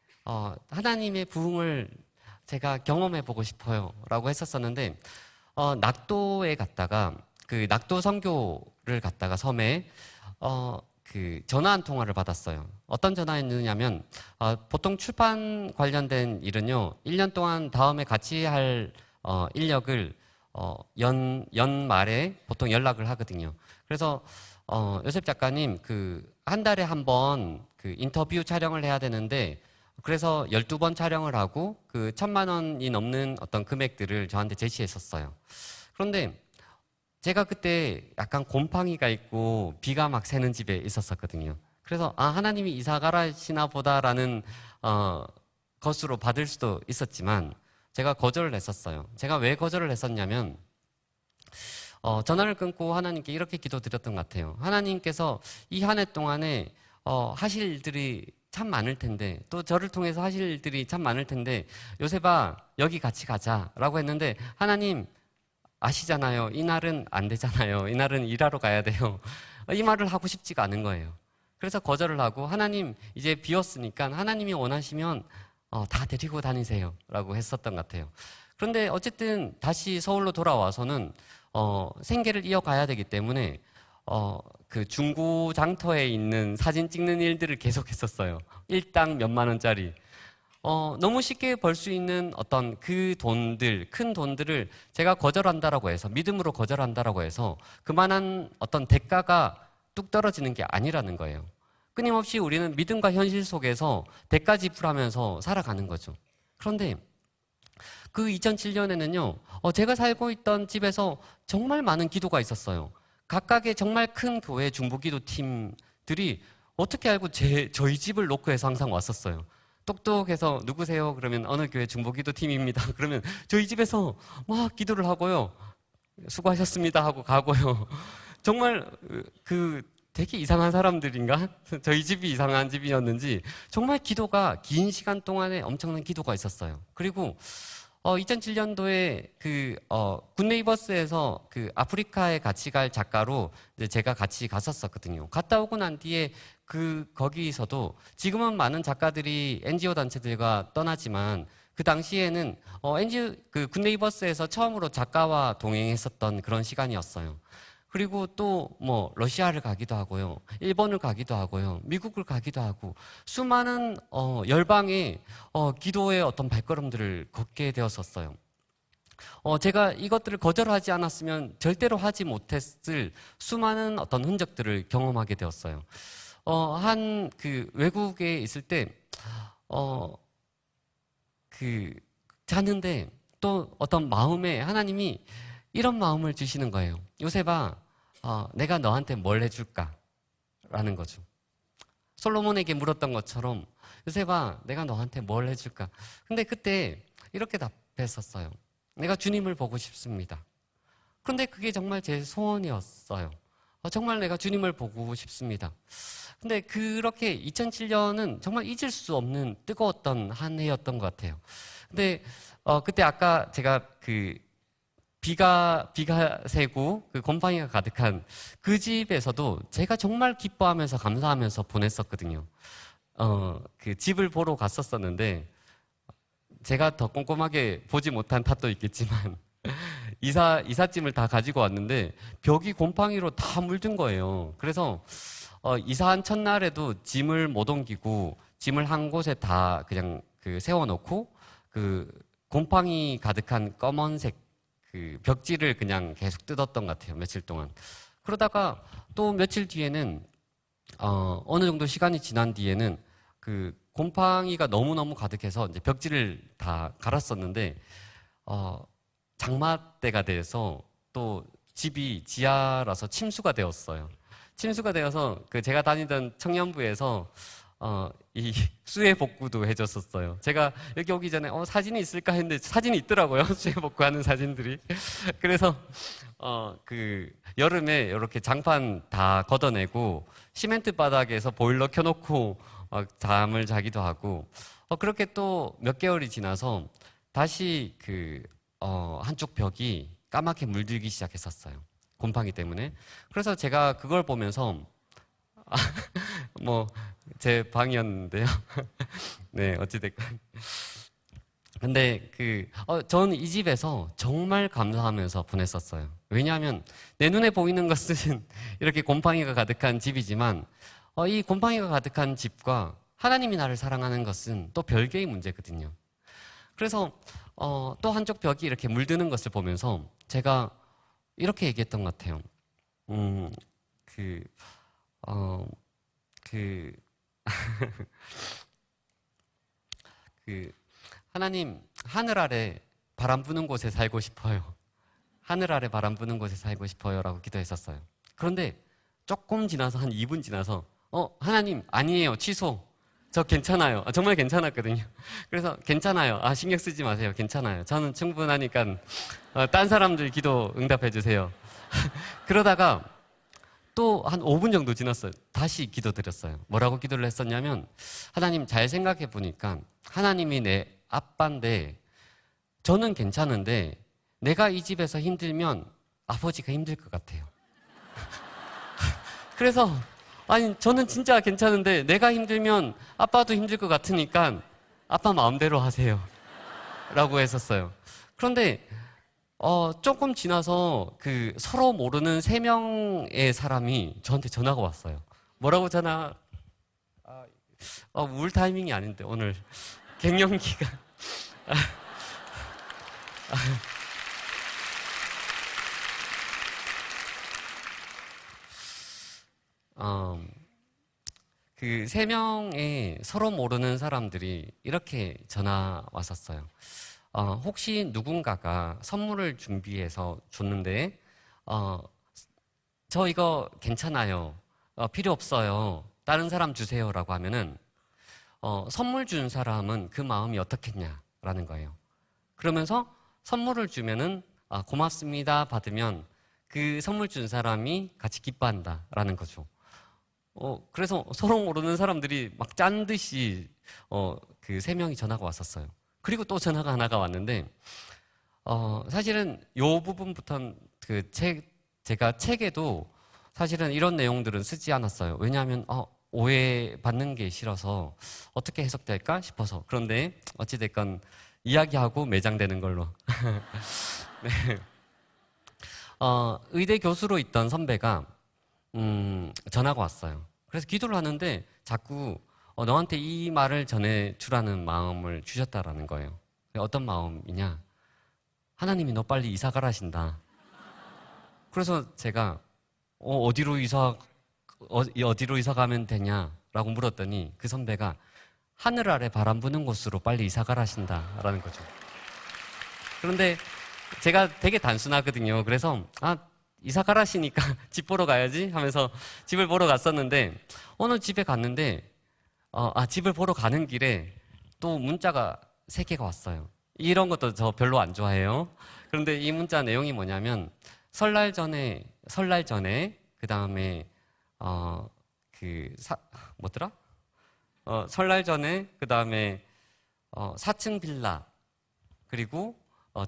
[SPEAKER 1] 하나님의 부흥을 제가 경험해 보고 싶어요라고 했었었는데 낙도에 갔다가 그 낙도 선교를 갔다가 섬에 전화 한 통화를 받았어요. 어떤 전화였느냐면 보통 출판 관련된 일은요 1년 동안 다음에 같이 할 인력을 연말에 보통 연락을 하거든요. 그래서 요셉 작가님 한 달에 한 번 인터뷰 촬영을 해야 되는데 그래서 12번 촬영을 하고 1,000만 원이 넘는 어떤 금액들을 저한테 제시했었어요. 그런데 제가 그때 약간 곰팡이가 있고 비가 막 새는 집에 있었었거든요. 그래서 하나님이 이사 가라시나 보다라는 것으로 받을 수도 있었지만 제가 거절을 했었어요. 제가 왜 거절을 했었냐면 전화를 끊고 하나님께 이렇게 기도드렸던 것 같아요. 하나님께서 이 한 해 동안에 하실 일들이 참 많을 텐데 또 저를 통해서 하실 일들이 참 많을 텐데 요셉아 여기 같이 가자라고 했는데 하나님 아시잖아요. 이날은 안 되잖아요. 이날은 일하러 가야 돼요. 이 말을 하고 싶지가 않은 거예요. 그래서 거절을 하고 하나님 이제 비었으니까 하나님이 원하시면 다 데리고 다니세요 라고 했었던 것 같아요. 그런데 어쨌든 다시 서울로 돌아와서는 생계를 이어가야 되기 때문에 그 중고장터에 있는 사진 찍는 일들을 계속 했었어요. 일당 몇만 원짜리. 너무 쉽게 벌 수 있는 어떤 그 돈들, 큰 돈들을 제가 거절한다라고 해서, 믿음으로 거절한다라고 해서 그만한 어떤 대가가 뚝 떨어지는 게 아니라는 거예요. 끊임없이 우리는 믿음과 현실 속에서 대가 지불하면서 살아가는 거죠. 그런데 그 2007년에는요, 제가 살고 있던 집에서 정말 많은 기도가 있었어요. 각각의 정말 큰 교회 중보기도 팀들이 어떻게 알고 저희 집을 놓고 해서 항상 왔었어요. 똑똑해서 누구세요? 그러면 어느 교회 중보기도 팀입니다. 그러면 저희 집에서 막 기도를 하고요. 수고하셨습니다 하고 가고요. 정말 되게 이상한 사람들인가? 저희 집이 이상한 집이었는지 정말 기도가 긴 시간 동안에 엄청난 기도가 있었어요. 그리고 2007년도에 굿네이버스에서 아프리카에 같이 갈 작가로 이제 제가 같이 갔었거든요. 갔다 오고 난 뒤에 거기서도 지금은 많은 작가들이 NGO 단체들과 떠나지만 그 당시에는 NGO 굿네이버스에서 처음으로 작가와 동행했었던 그런 시간이었어요. 그리고 또 러시아를 가기도 하고요, 일본을 가기도 하고요, 미국을 가기도 하고 수많은 열방의 기도의 어떤 발걸음들을 걷게 되었었어요. 제가 이것들을 거절하지 않았으면 절대로 하지 못했을 수많은 어떤 흔적들을 경험하게 되었어요. 외국에 있을 때 자는데 또 어떤 마음에 하나님이 이런 마음을 주시는 거예요. 요셉아, 내가 너한테 뭘 해줄까? 라는 거죠. 솔로몬에게 물었던 것처럼 요셉아, 내가 너한테 뭘 해줄까? 근데 그때 이렇게 답했었어요. 내가 주님을 보고 싶습니다. 그런데 그게 정말 제 소원이었어요. 정말 내가 주님을 보고 싶습니다. 근데 그렇게 2007년은 정말 잊을 수 없는 뜨거웠던 한 해였던 것 같아요. 근데 그때 아까 제가 그 비가 새고 그 곰팡이가 가득한 그 집에서도 제가 정말 기뻐하면서 감사하면서 보냈었거든요. 그 집을 보러 갔었었는데 제가 더 꼼꼼하게 보지 못한 탓도 있겠지만 이삿짐을 다 가지고 왔는데 벽이 곰팡이로 다 물든 거예요. 그래서 이사한 첫날에도 짐을 못 옮기고 짐을 한 곳에 다 그냥 그 세워놓고 그 곰팡이 가득한 검은색 그 벽지를 그냥 계속 뜯었던 것 같아요. 며칠 동안. 그러다가 또 며칠 뒤에는 어느 정도 시간이 지난 뒤에는 그 곰팡이가 너무너무 가득해서 이제 벽지를 다 갈았었는데 장마 때가 돼서 또 집이 지하라서 침수가 되었어요. 침수가 되어서 그 제가 다니던 청년부에서 이 수해 복구도 해줬었어요. 제가 여기 오기 전에 사진이 있을까 했는데 사진이 있더라고요. 수해 복구하는 사진들이. 그래서 그 여름에 이렇게 장판 다 걷어내고 시멘트 바닥에서 보일러 켜놓고 잠을 자기도 하고 그렇게 또 몇 개월이 지나서 다시 그 한쪽 벽이 까맣게 물들기 시작했었어요. 곰팡이 때문에. 그래서 제가 그걸 보면서 뭐 제 방이었는데요. 네, 어찌됐건. 근데 저는 이 집에서 정말 감사하면서 보냈었어요. 왜냐하면 내 눈에 보이는 것은 이렇게 곰팡이가 가득한 집이지만 이 곰팡이가 가득한 집과 하나님이 나를 사랑하는 것은 또 별개의 문제거든요. 그래서 또 한쪽 벽이 이렇게 물드는 것을 보면서 제가 이렇게 얘기했던 것 같아요. 하나님, 하늘 아래 바람 부는 곳에 살고 싶어요. 하늘 아래 바람 부는 곳에 살고 싶어요. 라고 기도했었어요. 그런데 조금 지나서 한 2분 지나서 하나님, 아니에요. 취소. 저 괜찮아요. 정말 괜찮았거든요. 그래서 괜찮아요. 신경 쓰지 마세요. 괜찮아요. 저는 충분하니까 딴 사람들 기도 응답해 주세요. 그러다가 또 한 5분 정도 지났어요. 다시 기도드렸어요. 뭐라고 기도를 했었냐면 하나님 잘 생각해 보니까 하나님이 내 아빠인데 저는 괜찮은데 내가 이 집에서 힘들면 아버지가 힘들 것 같아요. 그래서 저는 진짜 괜찮은데 내가 힘들면 아빠도 힘들 것 같으니까 아빠 마음대로 하세요. 라고 했었어요. 그런데 조금 지나서 그 서로 모르는 3명의 사람이 저한테 전화가 왔어요. 뭐라고 전화? 울 타이밍이 아닌데 오늘 갱년기가 그 3명의 서로 모르는 사람들이 이렇게 전화 왔었어요. 혹시 누군가가 선물을 준비해서 줬는데, 저 이거 괜찮아요. 필요 없어요. 다른 사람 주세요라고 하면은, 선물 준 사람은 그 마음이 어떻겠냐라는 거예요. 그러면서 선물을 주면은, 고맙습니다 받으면 그 선물 준 사람이 같이 기뻐한다라는 거죠. 그래서 서로 모르는 사람들이 막 짠 듯이, 그 3명이 전화가 왔었어요. 그리고 또 전화가 하나가 왔는데, 사실은 요 부분부터는 제가 책에도 사실은 이런 내용들은 쓰지 않았어요. 왜냐하면, 오해받는 게 싫어서 어떻게 해석될까 싶어서. 그런데 어찌됐건 이야기하고 매장되는 걸로. 네. 의대 교수로 있던 선배가, 전화가 왔어요. 그래서 기도를 하는데 자꾸 너한테 이 말을 전해주라는 마음을 주셨다라는 거예요. 어떤 마음이냐? 하나님이 너 빨리 이사 가라신다. 그래서 제가 어디로 이사 가면 되냐라고 물었더니 그 선배가 하늘 아래 바람 부는 곳으로 빨리 이사 가라신다라는 거죠. 그런데 제가 되게 단순하거든요. 그래서 이사 가라시니까 집 보러 가야지 하면서 집을 보러 갔었는데 어느 집에 갔는데 집을 보러 가는 길에 또 문자가 3개가 왔어요. 이런 것도 저 별로 안 좋아해요. 그런데 이 문자 내용이 뭐냐면 설날 전에 그 다음에 뭐더라? 설날 전에 그 다음에 4층 빌라 그리고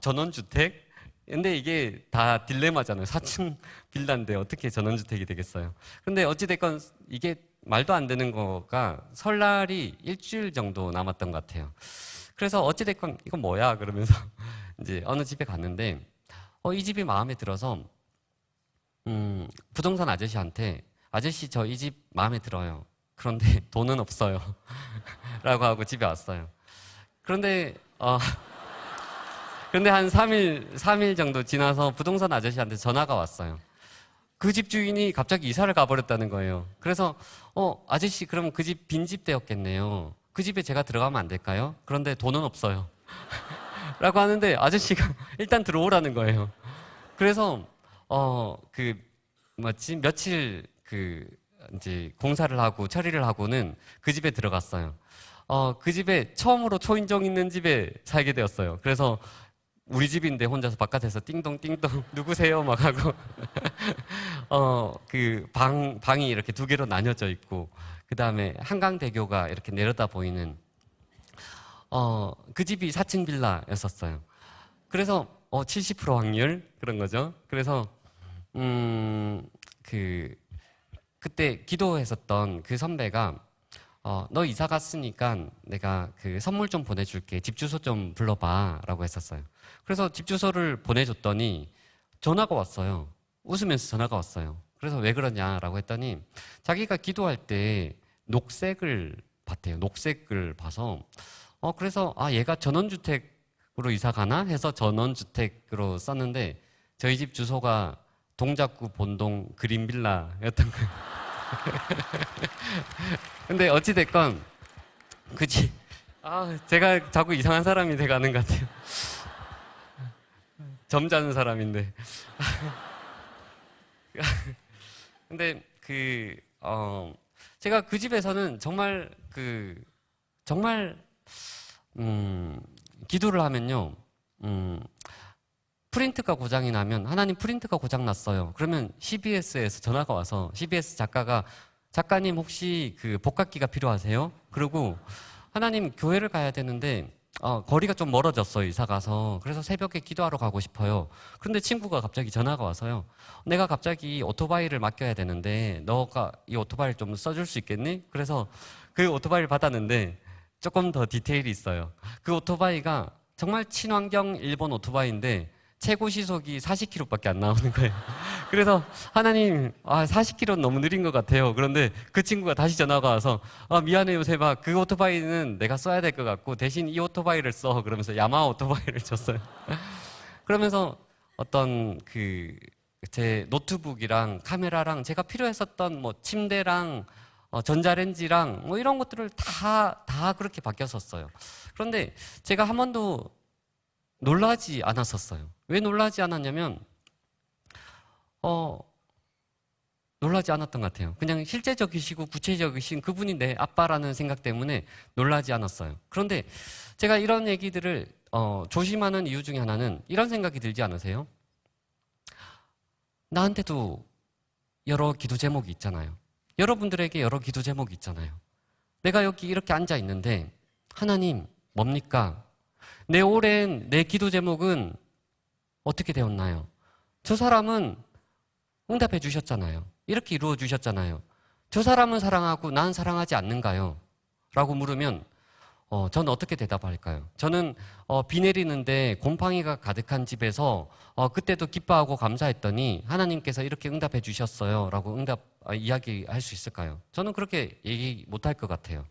[SPEAKER 1] 전원주택. 근데 이게 다 딜레마잖아요. 4층 빌라인데 어떻게 전원주택이 되겠어요. 근데 어찌됐건 이게 말도 안 되는 거가 설날이 일주일 정도 남았던 것 같아요. 그래서 어찌됐건 이건 뭐야 그러면서 이제 어느 집에 갔는데 이 집이 마음에 들어서 부동산 아저씨한테 아저씨 저 이 집 마음에 들어요. 그런데 돈은 없어요. 라고 하고 집에 왔어요. 그런데 한 3일 정도 지나서 부동산 아저씨한테 전화가 왔어요. 그 집 주인이 갑자기 이사를 가버렸다는 거예요. 그래서 아저씨 그럼 그 집 빈집 되었겠네요. 그 집에 제가 들어가면 안 될까요? 그런데 돈은 없어요. 라고 하는데 아저씨가 일단 들어오라는 거예요. 그래서 며칠 이제 공사를 하고 처리를 하고는 그 집에 들어갔어요. 그 집에 처음으로 초인종 있는 집에 살게 되었어요. 그래서 우리 집인데 혼자서 바깥에서 띵동 띵동 누구세요? 막 하고 방이 이렇게 2개로 나뉘어져 있고 그 다음에 한강대교가 이렇게 내려다 보이는 그 집이 4층 빌라였었어요. 그래서 70% 확률 그런 거죠. 그래서 그때 기도했었던 그 선배가 너 이사 갔으니까 내가 그 선물 좀 보내줄게. 집 주소 좀 불러봐 라고 했었어요. 그래서 집 주소를 보내줬더니 전화가 왔어요. 웃으면서 전화가 왔어요. 그래서 왜 그러냐라고 했더니 자기가 기도할 때 녹색을 봤대요. 녹색을 봐서 그래서 얘가 전원주택으로 이사 가나 해서 전원주택으로 썼는데 저희 집 주소가 동작구 본동 그린빌라였던 거예요. 근데 어찌됐건 그치 제가 자꾸 이상한 사람이 돼가는 것 같아요. 점잖은 사람인데. 근데 제가 그 집에서는 정말 기도를 하면요. 프린트가 고장이 나면 하나님 프린트가 고장 났어요. 그러면 CBS에서 전화가 와서 CBS 작가님 혹시 그 복합기가 필요하세요? 그리고 하나님 교회를 가야 되는데 거리가 좀 멀어졌어요. 이사 가서. 그래서 새벽에 기도하러 가고 싶어요. 그런데 친구가 갑자기 전화가 와서요. 내가 갑자기 오토바이를 맡겨야 되는데 너가 이 오토바이를 좀 써줄 수 있겠니? 그래서 그 오토바이를 받았는데 조금 더 디테일이 있어요. 그 오토바이가 정말 친환경 일본 오토바이인데 최고 시속이 40km밖에 안 나오는 거예요. 그래서 하나님 40km는 너무 느린 것 같아요. 그런데 그 친구가 다시 전화가 와서 미안해 요셉아 그 오토바이는 내가 써야 될 것 같고 대신 이 오토바이를 써 그러면서 야마하 오토바이를 줬어요. 그러면서 어떤 제 노트북이랑 카메라랑 제가 필요했었던 뭐 침대랑 전자레인지랑 뭐 이런 것들을 다 그렇게 바뀌었었어요. 그런데 제가 한 번도 놀라지 않았었어요. 왜 놀라지 않았냐면 놀라지 않았던 것 같아요. 그냥 실제적이시고 구체적이신 그분이 내 아빠라는 생각 때문에 놀라지 않았어요. 그런데 제가 이런 얘기들을 조심하는 이유 중에 하나는 이런 생각이 들지 않으세요? 나한테도 여러 기도 제목이 있잖아요. 여러분들에게 여러 기도 제목이 있잖아요. 내가 여기 이렇게 앉아 있는데 하나님 뭡니까? 내 오랜 내 기도 제목은 어떻게 되었나요? 저 사람은 응답해 주셨잖아요. 이렇게 이루어 주셨잖아요. 저 사람은 사랑하고 난 사랑하지 않는가요? 라고 물으면 저는 어떻게 대답할까요? 저는 비 내리는데 곰팡이가 가득한 집에서 그때도 기뻐하고 감사했더니 하나님께서 이렇게 응답해 주셨어요. 라고 이야기할 수 있을까요? 저는 그렇게 얘기 못할 것 같아요.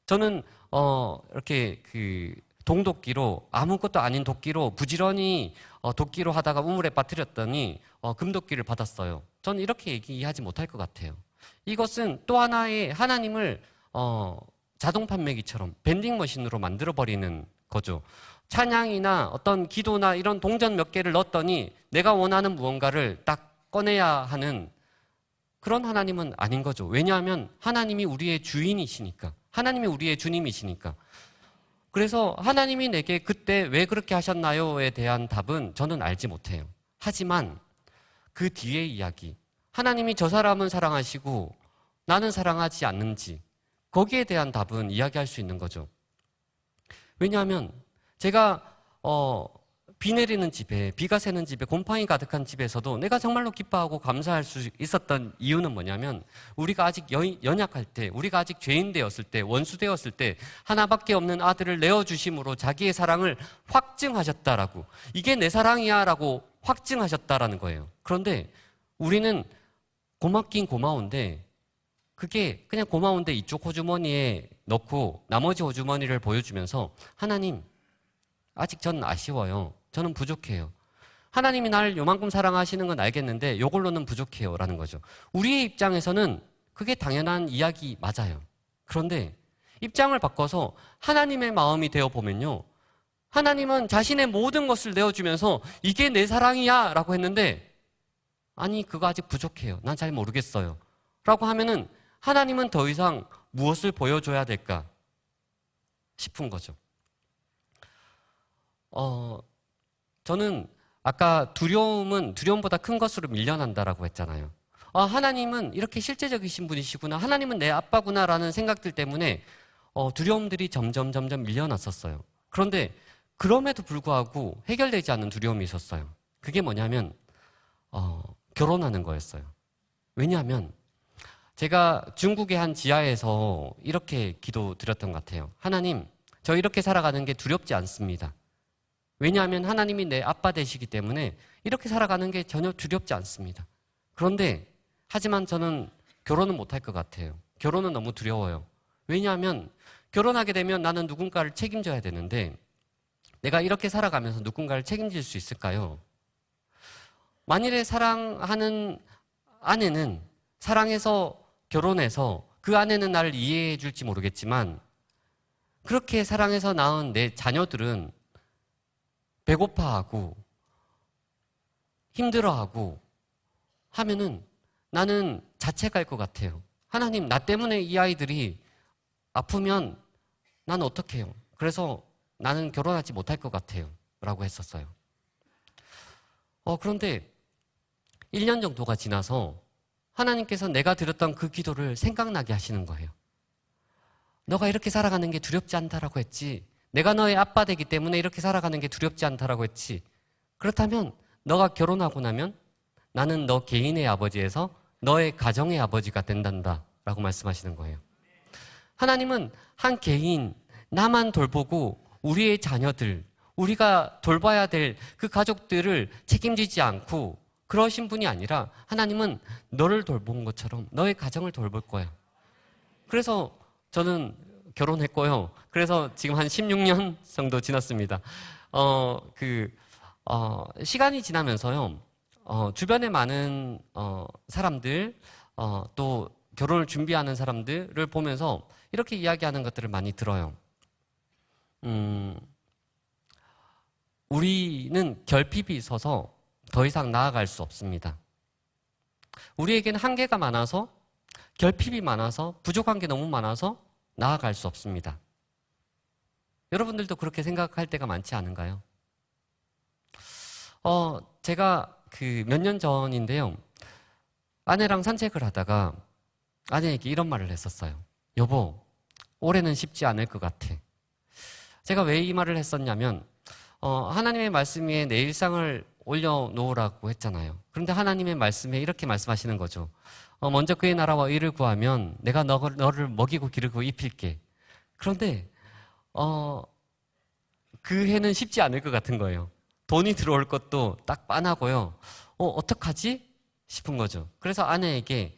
[SPEAKER 1] 저는 이렇게 동도끼로 아무것도 아닌 도끼로 부지런히 도끼로 하다가 우물에 빠뜨렸더니 금도끼를 받았어요. 저는 이렇게 얘기하지 못할 것 같아요. 이것은 또 하나의 하나님을 자동 판매기처럼 밴딩머신으로 만들어버리는 거죠. 찬양이나 어떤 기도나 이런 동전 몇 개를 넣었더니 내가 원하는 무언가를 딱 꺼내야 하는 그런 하나님은 아닌 거죠. 왜냐하면 하나님이 우리의 주인이시니까. 하나님이 우리의 주님이시니까. 그래서 하나님이 내게 그때 왜 그렇게 하셨나요에 대한 답은 저는 알지 못해요. 하지만 그 뒤의 이야기, 하나님이 저 사람은 사랑하시고 나는 사랑하지 않는지, 거기에 대한 답은 이야기할 수 있는 거죠. 왜냐하면 제가 비 내리는 집에, 비가 새는 집에, 곰팡이 가득한 집에서도 내가 정말로 기뻐하고 감사할 수 있었던 이유는 뭐냐면, 우리가 아직 연약할 때, 우리가 아직 죄인 되었을 때, 원수 되었을 때 하나밖에 없는 아들을 내어주심으로 자기의 사랑을 확증하셨다라고, 이게 내 사랑이야 라고 확증하셨다라는 거예요. 그런데 우리는 고맙긴 고마운데, 그게 그냥 고마운데 이쪽 호주머니에 넣고 나머지 호주머니를 보여주면서, 하나님 아직 저는 아쉬워요, 저는 부족해요, 하나님이 나를 요만큼 사랑하시는 건 알겠는데 요걸로는 부족해요 라는 거죠. 우리의 입장에서는 그게 당연한 이야기 맞아요. 그런데 입장을 바꿔서 하나님의 마음이 되어보면요, 하나님은 자신의 모든 것을 내어주면서 이게 내 사랑이야 라고 했는데, 아니 그거 아직 부족해요, 난 잘 모르겠어요 라고 하면은 하나님은 더 이상 무엇을 보여줘야 될까 싶은 거죠. 저는 아까 두려움은 두려움보다 큰 것으로 밀려난다라고 했잖아요. 하나님은 이렇게 실제적이신 분이시구나, 하나님은 내 아빠구나라는 생각들 때문에 두려움들이 점점 밀려났었어요. 그런데 그럼에도 불구하고 해결되지 않는 두려움이 있었어요. 그게 뭐냐면 결혼하는 거였어요. 왜냐하면 제가 중국의 한 지하에서 이렇게 기도드렸던 것 같아요. 하나님, 저 이렇게 살아가는 게 두렵지 않습니다. 왜냐하면 하나님이 내 아빠 되시기 때문에 이렇게 살아가는 게 전혀 두렵지 않습니다. 그런데 하지만 저는 결혼은 못할 것 같아요. 결혼은 너무 두려워요. 왜냐하면 결혼하게 되면 나는 누군가를 책임져야 되는데, 내가 이렇게 살아가면서 누군가를 책임질 수 있을까요? 만일에 사랑하는 아내는 사랑해서 결혼해서 그 아내는 나를 이해해 줄지 모르겠지만, 그렇게 사랑해서 낳은 내 자녀들은 배고파하고 힘들어하고 하면은 나는 자책할 것 같아요. 하나님, 나 때문에 이 아이들이 아프면 난 어떡해요? 그래서 나는 결혼하지 못할 것 같아요 라고 했었어요. 그런데 1년 정도가 지나서 하나님께서 내가 드렸던 그 기도를 생각나게 하시는 거예요. 너가 이렇게 살아가는 게 두렵지 않다라고 했지, 내가 너의 아빠 되기 때문에 이렇게 살아가는 게 두렵지 않다라고 했지, 그렇다면 너가 결혼하고 나면 나는 너 개인의 아버지에서 너의 가정의 아버지가 된단다 라고 말씀하시는 거예요. 하나님은 한 개인, 나만 돌보고 우리의 자녀들, 우리가 돌봐야 될 그 가족들을 책임지지 않고 그러신 분이 아니라, 하나님은 너를 돌본 것처럼 너의 가정을 돌볼 거야. 그래서 저는 결혼했고요. 그래서 지금 한 16년 정도 지났습니다. 시간이 지나면서요, 주변에 많은 사람들, 또 결혼을 준비하는 사람들을 보면서 이렇게 이야기하는 것들을 많이 들어요. 우리는 결핍이 있어서 더 이상 나아갈 수 없습니다. 우리에게는 한계가 많아서, 결핍이 많아서, 부족한 게 너무 많아서 나아갈 수 없습니다. 여러분들도 그렇게 생각할 때가 많지 않은가요? 제가 몇 년 전인데요, 아내랑 산책을 하다가 아내에게 이런 말을 했었어요. 여보, 올해는 쉽지 않을 것 같아. 제가 왜 이 말을 했었냐면, 하나님의 말씀에 내 일상을 올려놓으라고 했잖아요. 그런데 하나님의 말씀에 이렇게 말씀하시는 거죠. 먼저 그의 나라와 의를 구하면 내가 너를 먹이고 기르고 입힐게. 그런데 그 해는 쉽지 않을 것 같은 거예요. 돈이 들어올 것도 딱 빤하고요. 어떡하지? 싶은 거죠. 그래서 아내에게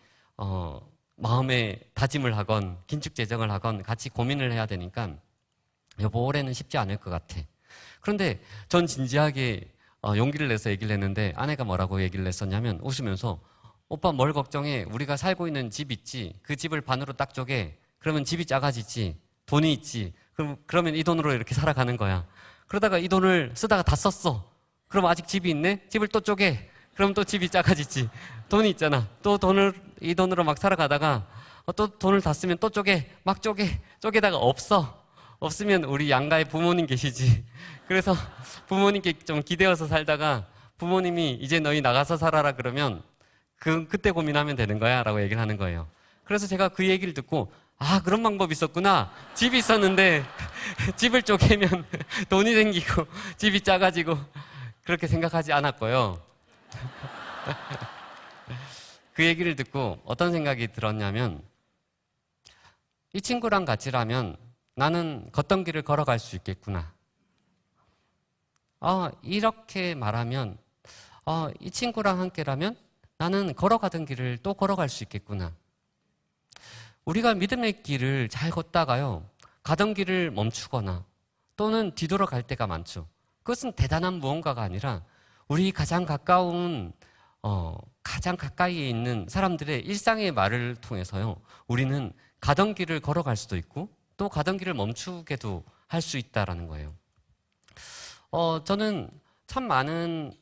[SPEAKER 1] 마음에 다짐을 하건 긴축재정을 하건 같이 고민을 해야 되니까, 여보, 올해는 쉽지 않을 것 같아. 그런데 전 진지하게 용기를 내서 얘기를 했는데, 아내가 뭐라고 얘기를 했었냐면, 웃으면서, 오빠 뭘 걱정해, 우리가 살고 있는 집 있지, 그 집을 반으로 딱 쪼개, 그러면 집이 작아지지, 돈이 있지, 그러면 이 돈으로 이렇게 살아가는 거야. 그러다가 이 돈을 쓰다가 다 썼어. 그럼 아직 집이 있네? 집을 또 쪼개, 그럼 또 집이 작아지지, 돈이 있잖아. 또 이 돈으로 막 살아가다가 또 돈을 다 쓰면 또 막 쪼개다가 없으면 우리 양가에 부모님 계시지. 그래서 부모님께 좀 기대어서 살다가 부모님이 이제 너희 나가서 살아라 그러면 그때 고민하면 되는 거야 라고 얘기를 하는 거예요. 그래서 제가 그 얘기를 듣고 그런 방법이 있었구나. 집이 있었는데 집을 쪼개면 돈이 생기고 집이 작아지고 그렇게 생각하지 않았고요. 그 얘기를 듣고 어떤 생각이 들었냐면 이 친구랑 같이라면 나는 걷던 길을 걸어갈 수 있겠구나. 이렇게 말하면 이 친구랑 함께라면 나는 걸어가던 길을 또 걸어갈 수 있겠구나. 우리가 믿음의 길을 잘 걷다가요, 가던 길을 멈추거나 또는 뒤돌아갈 때가 많죠. 그것은 대단한 무언가가 아니라 우리 가장 가까운 가장 가까이에 있는 사람들의 일상의 말을 통해서요, 우리는 가던 길을 걸어갈 수도 있고 또 가던 길을 멈추게도 할 수 있다라는 거예요. 저는 참 많은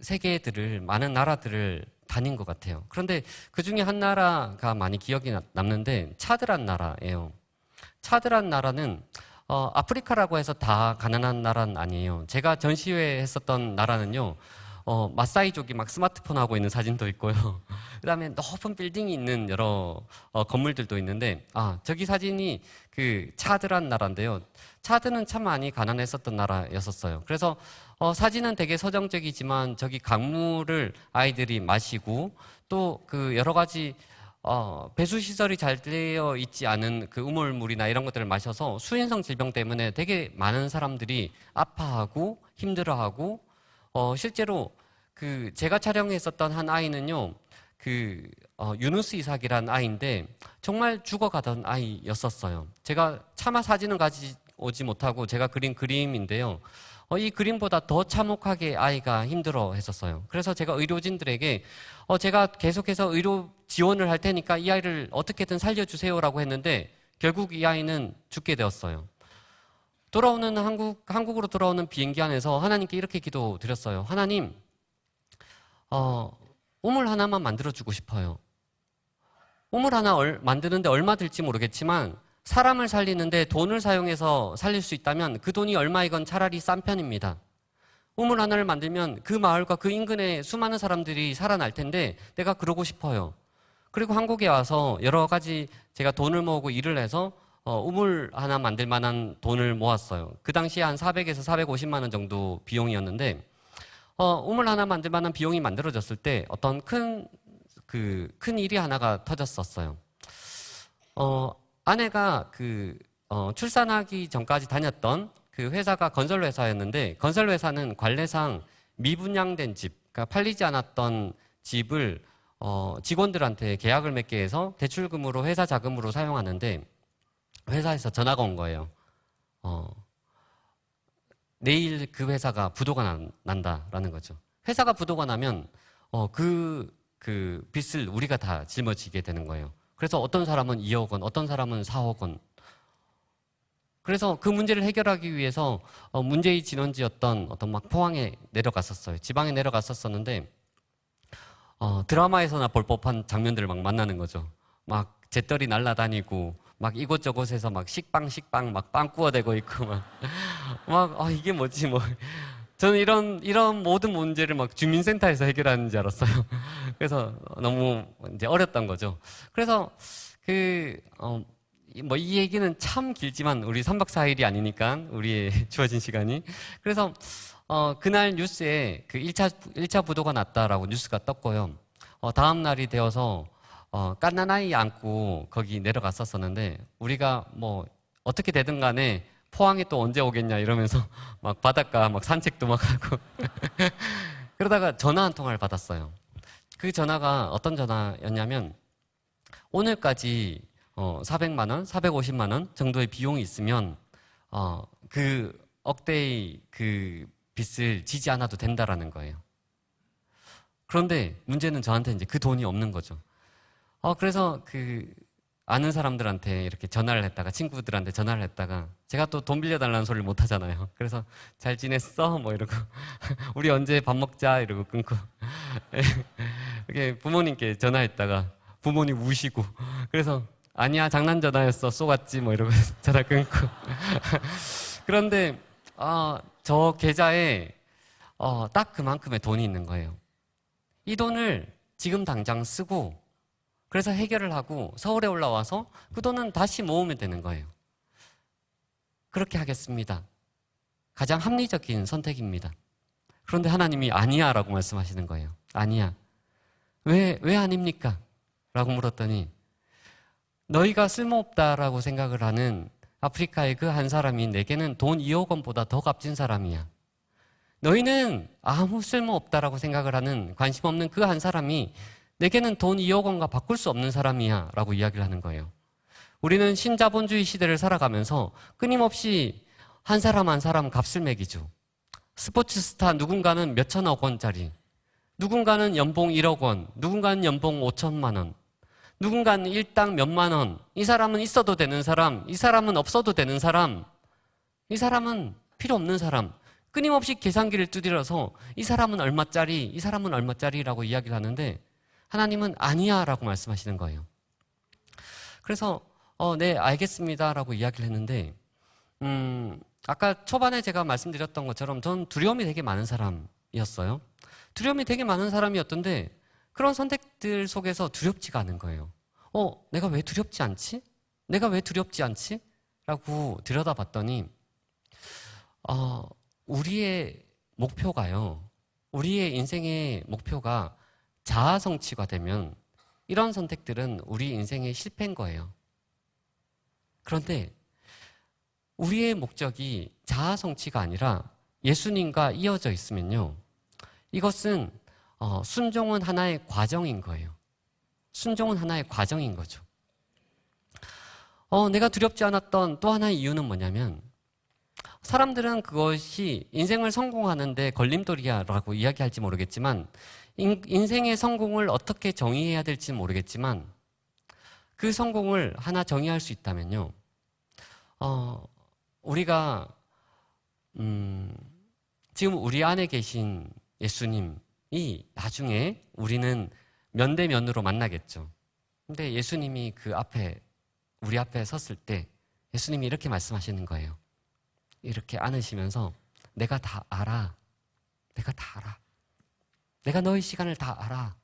[SPEAKER 1] 세계들을, 많은 나라들을 다닌 것 같아요. 그런데 그 중에 한 나라가 많이 기억이 남는데 차드란 나라예요. 차드란 나라는 아프리카라고 해서 다 가난한 나라는 아니에요. 제가 전시회 했었던 나라는요, 마사이족이 막 스마트폰 하고 있는 사진도 있고요. 그 다음에 높은 빌딩이 있는 여러 건물들도 있는데, 저기 사진이 그 차드란 나라인데요. 차드는 참 많이 가난했었던 나라였었어요. 그래서 사진은 되게 서정적이지만 저기 강물을 아이들이 마시고 또 그 여러 가지 배수 시설이 잘 되어 있지 않은 그 우물물이나 이런 것들을 마셔서 수인성 질병 때문에 되게 많은 사람들이 아파하고 힘들어하고 실제로 그 제가 촬영했었던 한 아이는요, 그 유누스 이삭이라는 아이인데 정말 죽어가던 아이였었어요. 제가 차마 사진은 가져오지 못하고 제가 그린 그림인데요. 이 그림보다 더 참혹하게 아이가 힘들어 했었어요. 그래서 제가 의료진들에게 제가 계속해서 의료 지원을 할 테니까 이 아이를 어떻게든 살려주세요라고 했는데 결국 이 아이는 죽게 되었어요. 한국으로 돌아오는 비행기 안에서 하나님께 이렇게 기도드렸어요. 하나님, 우물 하나만 만들어주고 싶어요. 우물 하나 만드는데 얼마 들지 모르겠지만 사람을 살리는데 돈을 사용해서 살릴 수 있다면 그 돈이 얼마이건 차라리 싼 편입니다. 우물 하나를 만들면 그 마을과 그 인근의 수많은 사람들이 살아날 텐데 내가 그러고 싶어요. 그리고 한국에 와서 여러 가지 제가 돈을 모으고 일을 해서 우물 하나 만들 만한 돈을 모았어요. 그 당시에 한 400에서 450만 원 정도 비용이었는데 우물 하나 만들 만한 비용이 만들어졌을 때 어떤 큰 일이 하나가 터졌었어요. 아내가 출산하기 전까지 다녔던 그 회사가 건설 회사였는데 건설 회사는 관례상 미분양된 집, 그러니까 팔리지 않았던 집을 직원들한테 계약을 맺게 해서 대출금으로 회사 자금으로 사용하는데 회사에서 전화가 온 거예요. 내일 그 회사가 부도가 난다라는 거죠. 회사가 부도가 나면 그 빚을 우리가 다 짊어지게 되는 거예요. 그래서 어떤 사람은 2억 원, 어떤 사람은 4억 원. 그래서 그 문제를 해결하기 위해서 문제의 진원지였던 어떤 막 포항에 내려갔었어요. 지방에 내려갔었었는데 드라마에서나 볼 법한 장면들을 막 만나는 거죠. 막 잿더리 날아다니고 막 이곳저곳에서 막 식빵 막 빵 구워대고 있고 막 이게 뭐지 뭐. 저는 이런 모든 문제를 막 주민센터에서 해결하는 줄 알았어요. 그래서 너무 이제 어렸던 거죠. 그래서 이 얘기는 참 길지만 우리 3박 4일이 아니니까 우리의 주어진 시간이. 그래서 그날 뉴스에 그 1차 부도가 났다라고 뉴스가 떴고요. 다음 날이 되어서 갓난아이 안고 거기 내려갔었었는데 우리가 뭐 어떻게 되든 간에 포항에 또 언제 오겠냐 이러면서 막 바닷가 막 산책도 막 하고 그러다가 전화 한 통화를 받았어요. 그 전화가 어떤 전화였냐면 오늘까지 400만 원, 450만 원 정도의 비용이 있으면 그 억대의 그 빚을 지지 않아도 된다라는 거예요. 그런데 문제는 저한테 이제 그 돈이 없는 거죠. 그래서 아는 사람들한테 이렇게 전화를 했다가 친구들한테 전화를 했다가 제가 또 돈 빌려달라는 소리를 못 하잖아요. 그래서 잘 지냈어? 뭐 이러고 우리 언제 밥 먹자? 이러고 끊고 이렇게 부모님께 전화했다가 부모님 우시고. 그래서 아니야, 장난 전화였어, 쏘갔지 뭐 이러고 전화 끊고. 그런데 저 계좌에 딱 그만큼의 돈이 있는 거예요. 이 돈을 지금 당장 쓰고 그래서 해결을 하고 서울에 올라와서 그 돈은 다시 모으면 되는 거예요. 그렇게 하겠습니다. 가장 합리적인 선택입니다. 그런데 하나님이 아니야 라고 말씀하시는 거예요. 아니야. 왜 아닙니까? 라고 물었더니 너희가 쓸모없다라고 생각을 하는 아프리카의 그 한 사람이 내게는 돈 2억 원보다 더 값진 사람이야. 너희는 아무 쓸모없다라고 생각을 하는 관심 없는 그 한 사람이 내게는 돈 2억 원과 바꿀 수 없는 사람이야 라고 이야기를 하는 거예요. 우리는 신자본주의 시대를 살아가면서 끊임없이 한 사람 한 사람 값을 매기죠. 스포츠 스타 누군가는 몇천억 원짜리, 누군가는 연봉 1억 원, 누군가는 연봉 5천만 원, 누군가는 일당 몇만 원, 이 사람은 있어도 되는 사람, 이 사람은 없어도 되는 사람, 이 사람은 필요 없는 사람, 끊임없이 계산기를 두드려서 이 사람은 얼마짜리, 이 사람은 얼마짜리라고 이야기를 하는데 하나님은 아니야 라고 말씀하시는 거예요. 그래서 네, 알겠습니다 라고 이야기를 했는데 아까 초반에 제가 말씀드렸던 것처럼 저는 두려움이 되게 많은 사람이었어요. 두려움이 되게 많은 사람이었던데 그런 선택들 속에서 두렵지가 않은 거예요. 내가 왜 두렵지 않지? 내가 왜 두렵지 않지? 라고 들여다봤더니 우리의 목표가요. 우리의 인생의 목표가 자아 성취가 되면 이런 선택들은 우리 인생의 실패인 거예요. 그런데 우리의 목적이 자아 성취가 아니라 예수님과 이어져 있으면요. 이것은 순종은 하나의 과정인 거예요. 순종은 하나의 과정인 거죠. 내가 두렵지 않았던 또 하나의 이유는 뭐냐면 사람들은 그것이 인생을 성공하는데 걸림돌이야라고 이야기할지 모르겠지만 인생의 성공을 어떻게 정의해야 될지 모르겠지만 그 성공을 하나 정의할 수 있다면요. 우리가 지금 우리 안에 계신 예수님이 나중에 우리는 면대면으로 만나겠죠. 근데 예수님이 우리 앞에 섰을 때 예수님이 이렇게 말씀하시는 거예요. 이렇게 안으시면서 내가 다 알아. 내가 다 알아. 내가 너의 시간을 다 알아.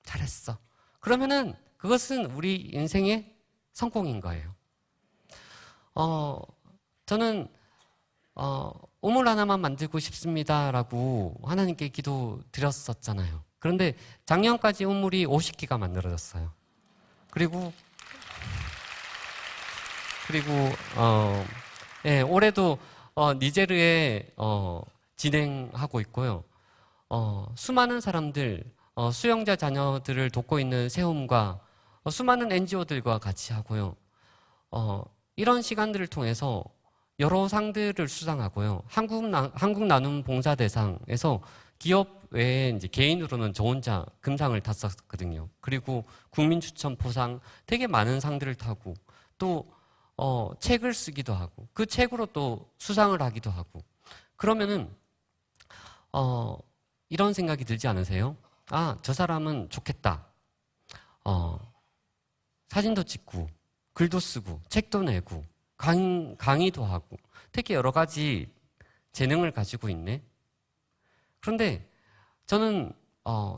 [SPEAKER 1] 잘했어. 그러면은 그것은 우리 인생의 성공인 거예요. 저는 우물 하나만 만들고 싶습니다라고 하나님께 기도 드렸었잖아요. 그런데 작년까지 우물이 50개가 만들어졌어요. 그리고 예, 올해도 니제르에 진행하고 있고요. 수많은 사람들, 수영자 자녀들을 돕고 있는 세움과 수많은 NGO들과 같이 하고요. 이런 시간들을 통해서 여러 상들을 수상하고요. 한국 나눔 봉사 대상에서 기업 외에 이제 개인으로는 저 혼자 금상을 탔었거든요. 그리고 국민 추천 포상 되게 많은 상들을 타고 또 책을 쓰기도 하고 그 책으로 또 수상을 하기도 하고 그러면은 이런 생각이 들지 않으세요? 저 사람은 좋겠다. 사진도 찍고 글도 쓰고 책도 내고 강의도 하고 되게 여러 가지 재능을 가지고 있네. 그런데 저는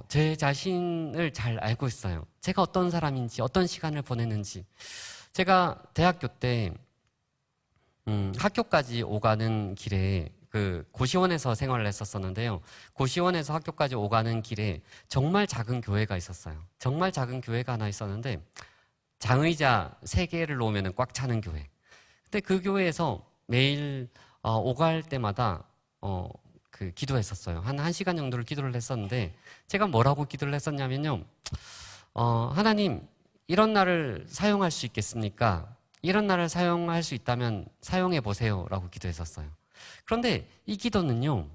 [SPEAKER 1] 제 자신을 잘 알고 있어요. 제가 어떤 사람인지 어떤 시간을 보냈는지. 제가 대학교 때 학교까지 오가는 길에 그 고시원에서 생활을 했었었는데요. 고시원에서 학교까지 오가는 길에 정말 작은 교회가 있었어요. 정말 작은 교회가 하나 있었는데 장의자 3개를 놓으면 꽉 차는 교회. 근데 그 교회에서 매일 오갈 때마다 기도했었어요. 한 1시간 정도를 기도를 했었는데 제가 뭐라고 기도를 했었냐면요. 하나님, 이런 날을 사용할 수 있겠습니까? 이런 날을 사용할 수 있다면 사용해 보세요 라고 기도했었어요. 그런데 이 기도는요,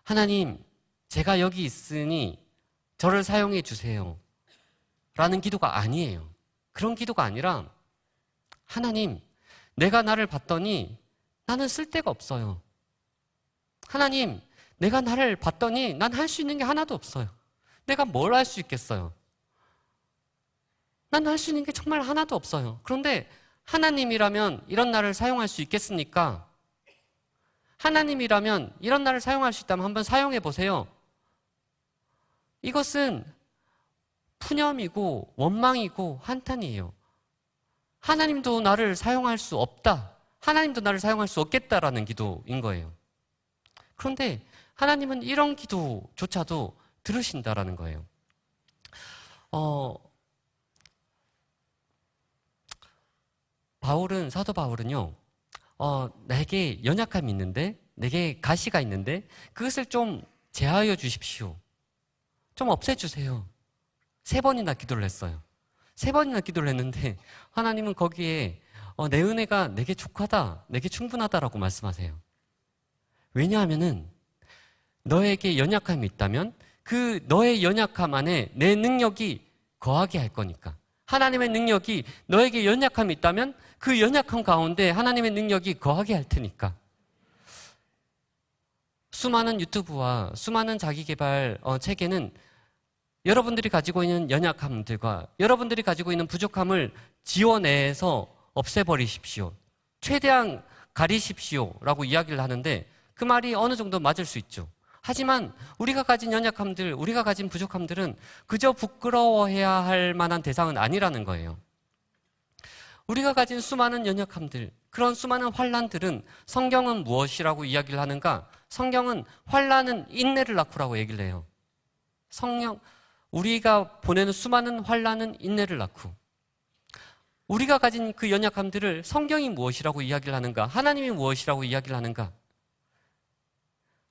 [SPEAKER 1] 하나님, 제가 여기 있으니 저를 사용해 주세요 라는 기도가 아니에요. 그런 기도가 아니라 하나님, 내가 나를 봤더니 나는 쓸데가 없어요. 하나님, 내가 나를 봤더니 난 할 수 있는 게 하나도 없어요. 내가 뭘 할 수 있겠어요? 난 할 수 있는 게 정말 하나도 없어요. 그런데 하나님이라면 이런 나를 사용할 수 있겠습니까? 하나님이라면 이런 나를 사용할 수 있다면 한번 사용해 보세요. 이것은 푸념이고 원망이고 한탄이에요. 하나님도 나를 사용할 수 없다. 하나님도 나를 사용할 수 없겠다라는 기도인 거예요. 그런데 하나님은 이런 기도조차도 들으신다라는 거예요. 사도 바울은요, 내게 연약함이 있는데, 내게 가시가 있는데, 그것을 좀 제하여 주십시오. 좀 없애주세요. 3번이나 기도를 했어요. 3번이나 기도를 했는데, 하나님은 거기에, 내 은혜가 내게 족하다, 내게 충분하다라고 말씀하세요. 왜냐하면은, 너에게 연약함이 있다면, 그 너의 연약함 안에 내 능력이 거하게 할 거니까. 하나님의 능력이 너에게 연약함이 있다면 그 연약함 가운데 하나님의 능력이 거하게 할 테니까. 수많은 유튜브와 수많은 자기개발 책에는 여러분들이 가지고 있는 연약함들과 여러분들이 가지고 있는 부족함을 지워내서 없애버리십시오. 최대한 가리십시오 라고 이야기를 하는데 그 말이 어느 정도 맞을 수 있죠. 하지만 우리가 가진 연약함들, 우리가 가진 부족함들은 그저 부끄러워해야 할 만한 대상은 아니라는 거예요. 우리가 가진 수많은 연약함들, 그런 수많은 환난들은 성경은 무엇이라고 이야기를 하는가? 성경은 환난은 인내를 낳고라고 얘기를 해요. 우리가 보내는 수많은 환난은 인내를 낳고, 우리가 가진 그 연약함들을 성경이 무엇이라고 이야기를 하는가? 하나님이 무엇이라고 이야기를 하는가?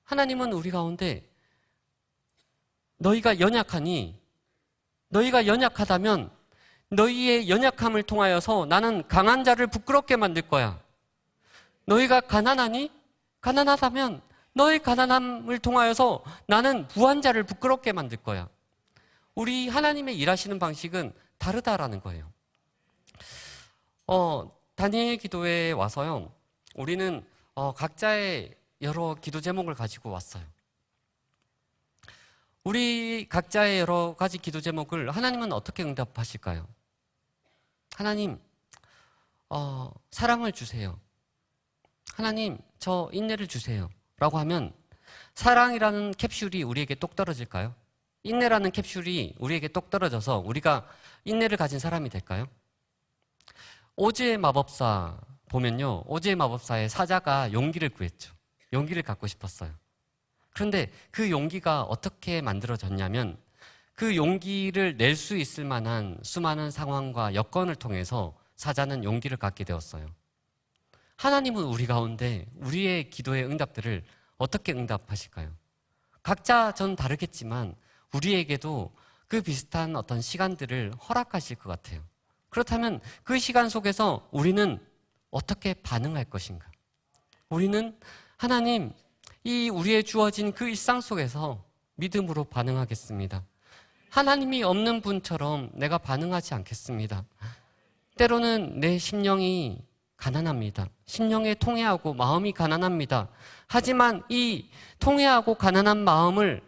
[SPEAKER 1] 하나님은 우리 가운데 너희가 연약하니, 너희가 연약하다면 너희의 연약함을 통하여서 나는 강한 자를 부끄럽게 만들 거야. 너희가 가난하니? 가난하다면 너희 가난함을 통하여서 나는 부한 자를 부끄럽게 만들 거야. 우리 하나님의 일하시는 방식은 다르다라는 거예요. 다니엘 기도에 와서요, 우리는 각자의 여러 기도 제목을 가지고 왔어요. 우리 각자의 여러 가지 기도 제목을 하나님은 어떻게 응답하실까요? 하나님, 사랑을 주세요. 하나님, 저 인내를 주세요. 라고 하면 사랑이라는 캡슐이 우리에게 똑 떨어질까요? 인내라는 캡슐이 우리에게 똑 떨어져서 우리가 인내를 가진 사람이 될까요? 오즈의 마법사 보면요, 오즈의 마법사의 사자가 용기를 구했죠. 용기를 갖고 싶었어요. 그런데 그 용기가 어떻게 만들어졌냐면 그 용기를 낼 수 있을 만한 수많은 상황과 여건을 통해서 사자는 용기를 갖게 되었어요. 하나님은 우리 가운데 우리의 기도의 응답들을 어떻게 응답하실까요? 각자 전 다르겠지만 우리에게도 그 비슷한 어떤 시간들을 허락하실 것 같아요. 그렇다면 그 시간 속에서 우리는 어떻게 반응할 것인가? 우리는 하나님, 이 우리의 주어진 그 일상 속에서 믿음으로 반응하겠습니다. 하나님이 없는 분처럼 내가 반응하지 않겠습니다. 때로는 내 심령이 가난합니다. 심령에 통회하고 마음이 가난합니다. 하지만 이 통회하고 가난한 마음을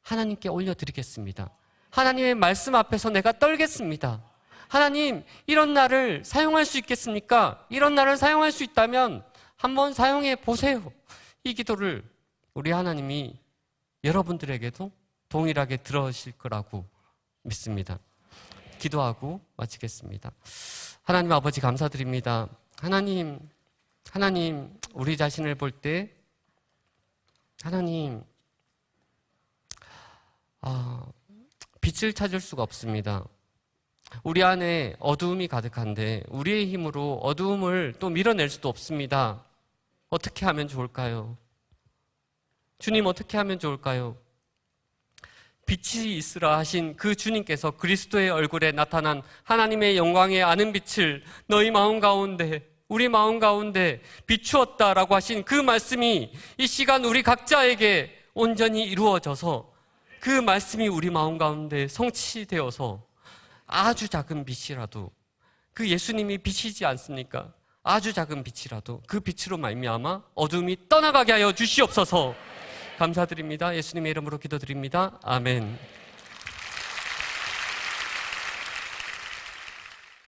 [SPEAKER 1] 하나님께 올려드리겠습니다. 하나님의 말씀 앞에서 내가 떨겠습니다. 하나님, 이런 나를 사용할 수 있겠습니까? 이런 나를 사용할 수 있다면 한번 사용해 보세요. 이 기도를 우리 하나님이 여러분들에게도 동일하게 들으실 거라고 믿습니다. 기도하고 마치겠습니다. 하나님 아버지 감사드립니다. 하나님, 우리 자신을 볼 때 하나님, 빛을 찾을 수가 없습니다. 우리 안에 어두움이 가득한데 우리의 힘으로 어두움을 또 밀어낼 수도 없습니다. 어떻게 하면 좋을까요? 주님, 어떻게 하면 좋을까요? 빛이 있으라 하신 그 주님께서 그리스도의 얼굴에 나타난 하나님의 영광의 아는 빛을 너희 마음 가운데, 우리 마음 가운데 비추었다라고 하신 그 말씀이 이 시간 우리 각자에게 온전히 이루어져서 그 말씀이 우리 마음 가운데 성취되어서 아주 작은 빛이라도, 그 예수님이 빛이지 않습니까? 아주 작은 빛이라도 그 빛으로 말미암아 어둠이 떠나가게 하여 주시옵소서. 감사드립니다. 예수님의 이름으로 기도드립니다. 아멘.